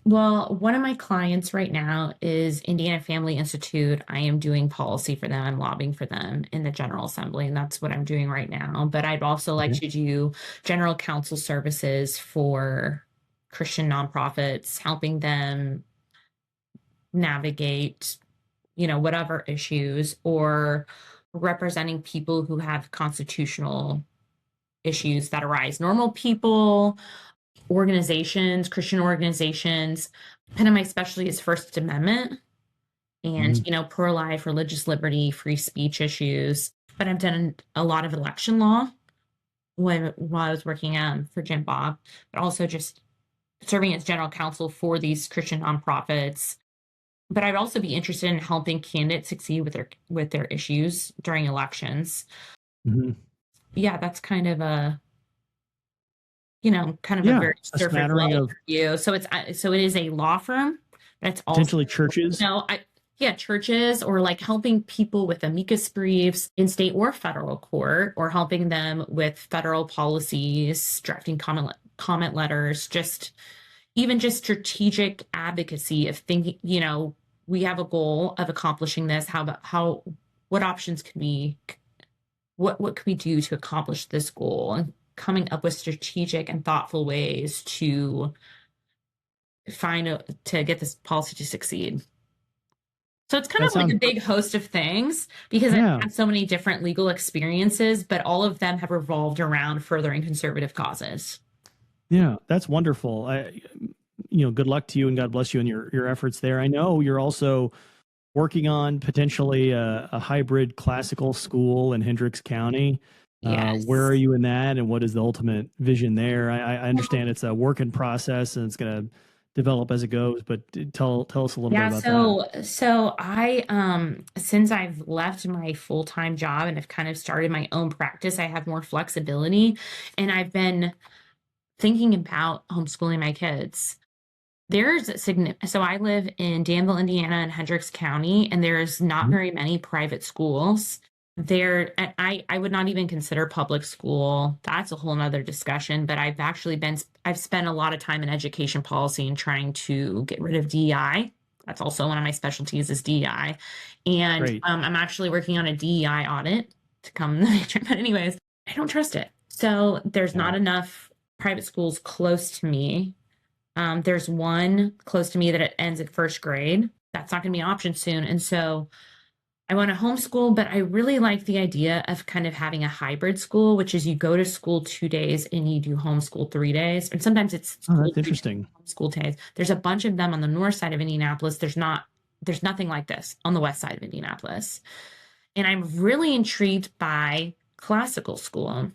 Well, one of my clients right now is Indiana Family Institute. I am doing policy for them. I'm lobbying for them in the General Assembly, and that's what I'm doing right now. But I'd also like Okay. to do general counsel services for Christian nonprofits, helping them navigate, whatever issues, or representing people who have constitutional issues that arise. Normal people, organizations, Christian organizations. Kind of my specialty is First Amendment and, Mhm. pro-life, religious liberty, free speech issues. But I've done a lot of election law while I was working for Jim Bob, but also just serving as general counsel for these Christian nonprofits. But I'd also be interested in helping candidates succeed with their issues during elections. Mhm. Yeah, that's kind of a Yeah, very a surface smattering level of review. So it is a law firm, but it's also, potentially churches. churches or like helping people with amicus briefs in state or federal court, or helping them with federal policies, drafting comment letters, even just strategic advocacy of thinking, we have a goal of accomplishing this. What options can we what can we do to accomplish this goal, and coming up with strategic and thoughtful ways to to get this policy to succeed. So it's kind That of like sounds a big host of things because I've yeah. had so many different legal experiences, but all of them have revolved around furthering conservative causes. Yeah, that's wonderful. Good luck to you and God bless you in your efforts there. I know you're also working on potentially a hybrid classical school in Hendricks County. Where are Yes. you in that, and what is the ultimate vision there? I understand it's a work in process and it's going to develop as it goes, but tell us a little bit Yeah, about that. so I since I've left my full-time job and have kind of started my own practice, I have more flexibility, and I've been thinking about homeschooling my kids. So I live in Danville, Indiana, and Hendricks County, and there's not Mhm. very many private schools. I would not even consider public school. That's a whole nother discussion, but I've spent a lot of time in education policy and trying to get rid of DEI. That's also one of my specialties is DEI. And Great. I'm actually working on a DEI audit to come in the future. But anyways, I don't trust it. So there's not Yeah. enough private schools close to me. There's one close to me that it ends at first grade. That's not going to be an option soon. And so I want to homeschool, but I really like the idea of kind of having a hybrid school, which is you go to school 2 days and you do homeschool 3 days. And sometimes it's Oh, school that's interesting. homeschool days. There's a bunch of them on the north side of Indianapolis. There's nothing like this on the west side of Indianapolis. And I'm really intrigued by classical school.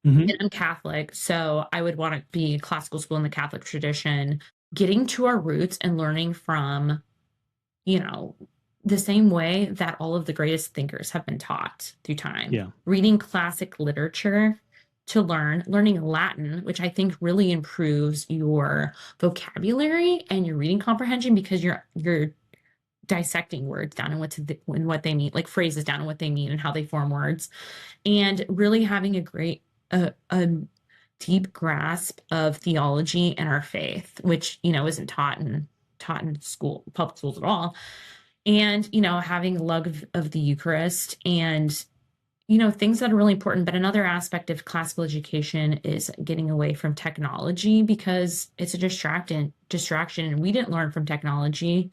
Mhm. And I'm Catholic, so I would want to be a classical school in the Catholic tradition, getting to our roots and learning from, you know, the same way that all of the greatest thinkers have been taught through time. Yeah. Reading classic literature to learning Latin, which I think really improves your vocabulary and your reading comprehension because you're dissecting words down and what they mean, like phrases down and what they mean and how they form words, and really having a deep grasp of theology and our faith, which isn't taught in school, public schools at all. And having love of the Eucharist and things that are really important. But another aspect of classical education is getting away from technology because it's a distraction, and we didn't learn from technology.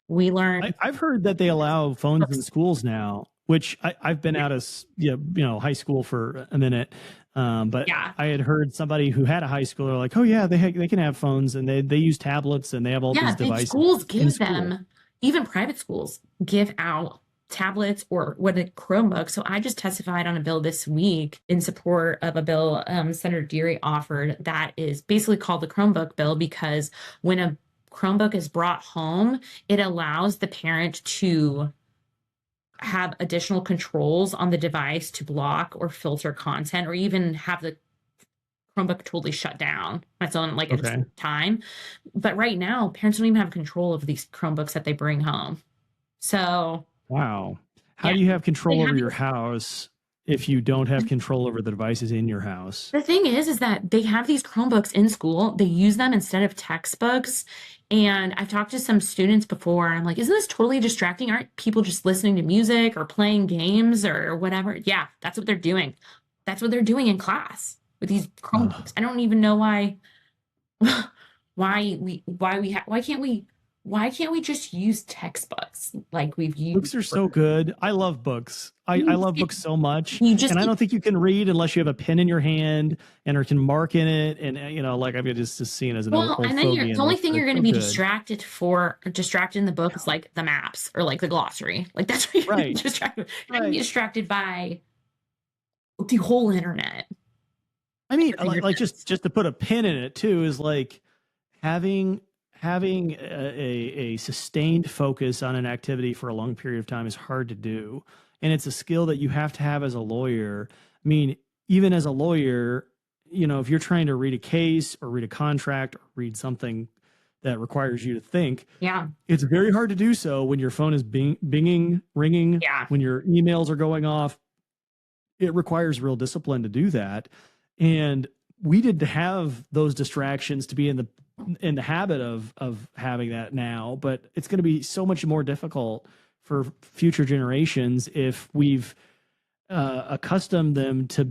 We learned. I've heard that they allow phones in schools now, which I've been out of high school for a minute. But Yeah. I had heard somebody who had a high schooler like, oh yeah, they can have phones and they use tablets and they have all these devices. Schools give them, even private schools give out tablets or what a Chromebook. So I just testified on a bill this week in support of a bill Senator Deary offered that is basically called the Chromebook bill because when a Chromebook is brought home, it allows the parent to have additional controls on the device to block or filter content or even have the Chromebook totally shut down on its own, like at the time. But right now, parents don't even have control of these Chromebooks that they bring home. So, wow. How do you have control over your house if you don't have control over the devices in your house? The thing is that they have these Chromebooks in school. They use them instead of textbooks. And I've talked to some students before. I'm like, isn't this totally distracting? Aren't people just listening to music or playing games or whatever? Yeah, that's what they're doing. That's what they're doing in class with these Chromebooks. I don't even know why can't we just use textbooks like we've used? Books are so good. I love books. I love books so much. And I don't think you can read unless you have a pen in your hand and or can mark in it. And I'm just seen as an old and then fogey. the only thing you're going to be distracted in the book is like the maps or like the glossary. Like that's what you're going to be distracted. You're going to be distracted by the whole internet. I mean, like just to put a pin in it too is like having a sustained focus on an activity for a long period of time is hard to do. And it's a skill that you have to have as a lawyer. I mean, even as a lawyer, if you're trying to read a case or read a contract or read something that requires you to think, it's very hard to do so when your phone is ringing, when your emails are going off. It requires real discipline to do that. And we didn't have those distractions to be in the habit of having that now, but it's going to be so much more difficult for future generations if we've accustomed them to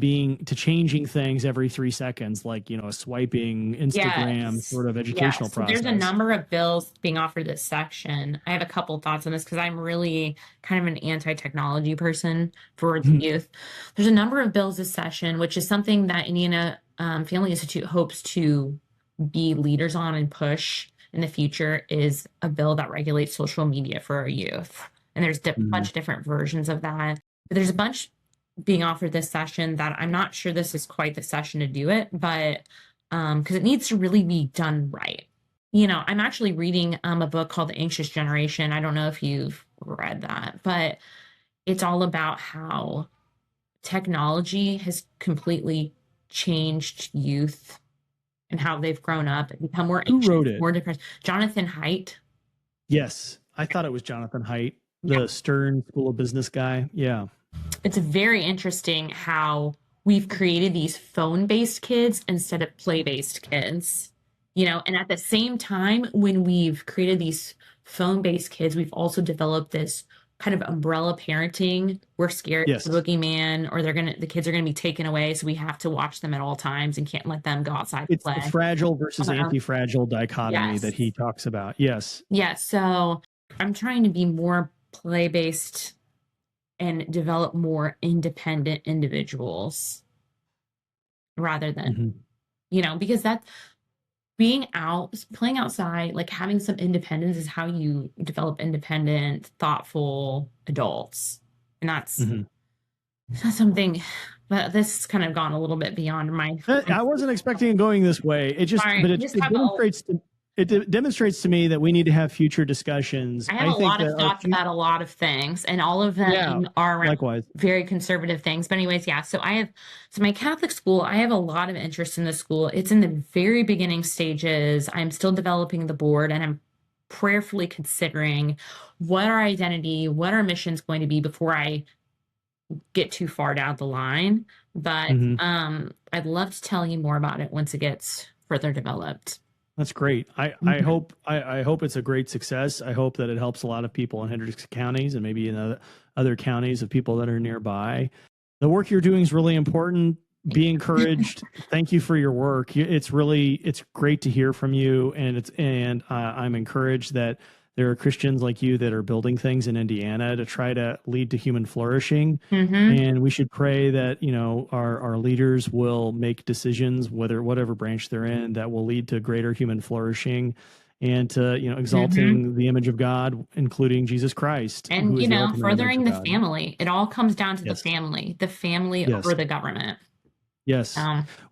changing things every 3 seconds, like a swiping Instagram sort of educational process. There's a number of bills being offered this section. I have a couple thoughts on this because I'm really kind of an anti-technology person for the youth. There's a number of bills this session, which is something that Indiana Family Institute hopes to be leaders on and push in the future, is a bill that regulates social media for our youth. And there's a bunch of different versions of that. But there's a bunch being offered this session that I'm not sure this is quite the session to do it, but because it needs to really be done right. I'm actually reading a book called The Anxious Generation. I don't know if you've read that, but it's all about how technology has completely changed youth and how they've grown up and become more anxious, more depressed. Jonathan Haidt. Yes, I thought it was Jonathan Haidt, the Stern School of Business guy. Yeah. it's very interesting how we've created these phone-based kids instead of play-based kids, and at the same time, when we've created these phone-based kids, we've also developed this kind of umbrella parenting. We're scared of Yes. the boogeyman, or the kids are gonna be taken away, so we have to watch them at all times and can't let them go outside to It's the play. fragile versus anti-fragile dichotomy that Yes. he talks about. Yes. Yeah, so I'm trying to be more play-based and develop more independent individuals rather than, because that playing outside, like having some independence is how you develop independent, thoughtful adults. And that's something, but this has kind of gone a little bit beyond my. I wasn't expecting it going this way. It just, Sorry, but it demonstrates to me that we need to have future discussions. I have a lot of thoughts about a lot of things, and all of them are likewise very conservative things. But anyways, so my Catholic school, I have a lot of interest in the school. It's in the very beginning stages. I'm still developing the board, and I'm prayerfully considering what our identity, what our mission is going to be before I get too far down the line. But I'd love to tell you more about it once it gets further developed. That's great. I hope it's a great success. I hope that it helps a lot of people in Hendricks counties and maybe in other counties of people that are nearby. The work you're doing is really important. Be encouraged. Thank you for your work. It's great to hear from you, and I'm encouraged that there are Christians like you that are building things in Indiana to try to lead to human flourishing. And we should pray that, our leaders will make decisions, whatever branch they're in, that will lead to greater human flourishing and to, exalting the image of God, including Jesus Christ. And, furthering the family. It all comes down to the family over the government. Yes.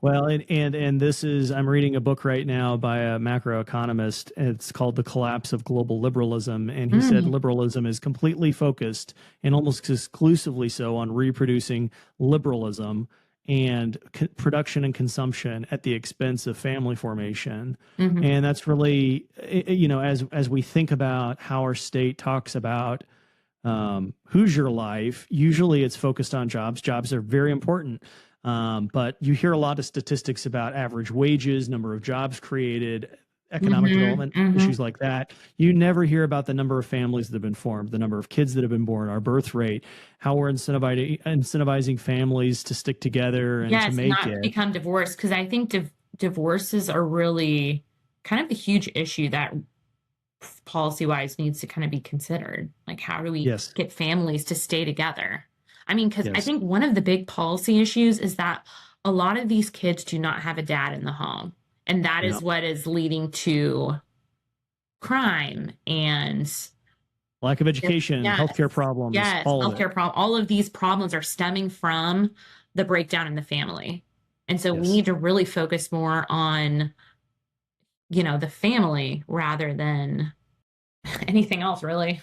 Well, and this is, I'm reading a book right now by a macroeconomist. It's called The Collapse of Global Liberalism. And he said liberalism is completely focused and almost exclusively so on reproducing liberalism and production and consumption at the expense of family formation. And that's really, as we think about how our state talks about Hoosier life, usually it's focused on jobs. Jobs are very important. But you hear a lot of statistics about average wages, number of jobs created, economic development, issues like that. You never hear about the number of families that have been formed, the number of kids that have been born, our birth rate, how we're incentivizing families to stick together and to make not become divorced. Because I think divorces are really kind of a huge issue that policy-wise needs to kind of be considered. Like, how do we get families to stay together? I mean, because I think one of the big policy issues is that a lot of these kids do not have a dad in the home. And that is what is leading to crime and lack of education, healthcare problems. All of these problems are stemming from the breakdown in the family. And so we need to really focus more on, the family rather than anything else, really.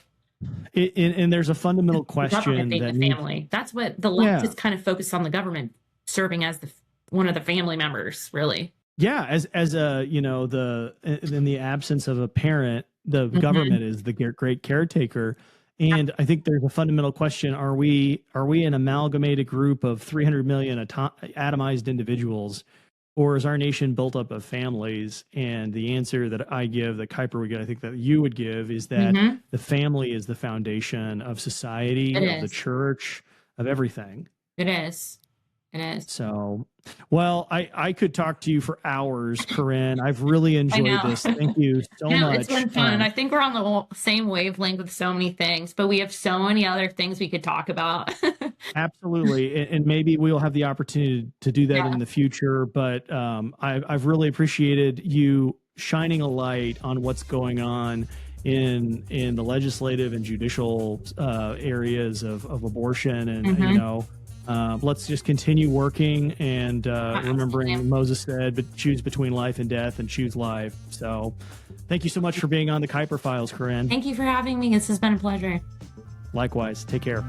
And there's a fundamental question that the family. That's what the left is kind of focused on, the government serving as one of the family members, really. Yeah, as a in the absence of a parent, the government is the great caretaker. And I think there's a fundamental question: Are we an amalgamated group of 300 million atomized individuals, or is our nation built up of families? And the answer that I give, that Kuiper would give, I think that you would give, is that the family is the foundation of society, of the church, of everything. It is. It is. So, well, I could talk to you for hours, Corinne. I've really enjoyed this. Thank you so much. It's been fun. I think we're on the same wavelength with so many things, but we have so many other things we could talk about. Absolutely. And maybe we'll have the opportunity to do that in the future. But I've really appreciated you shining a light on what's going on in the legislative and judicial areas of abortion. And, let's just continue working and remembering Moses said, but choose between life and death and choose life. So thank you so much for being on the Kuiper Files, Corinne. Thank you for having me. This has been a pleasure. Likewise. Take care.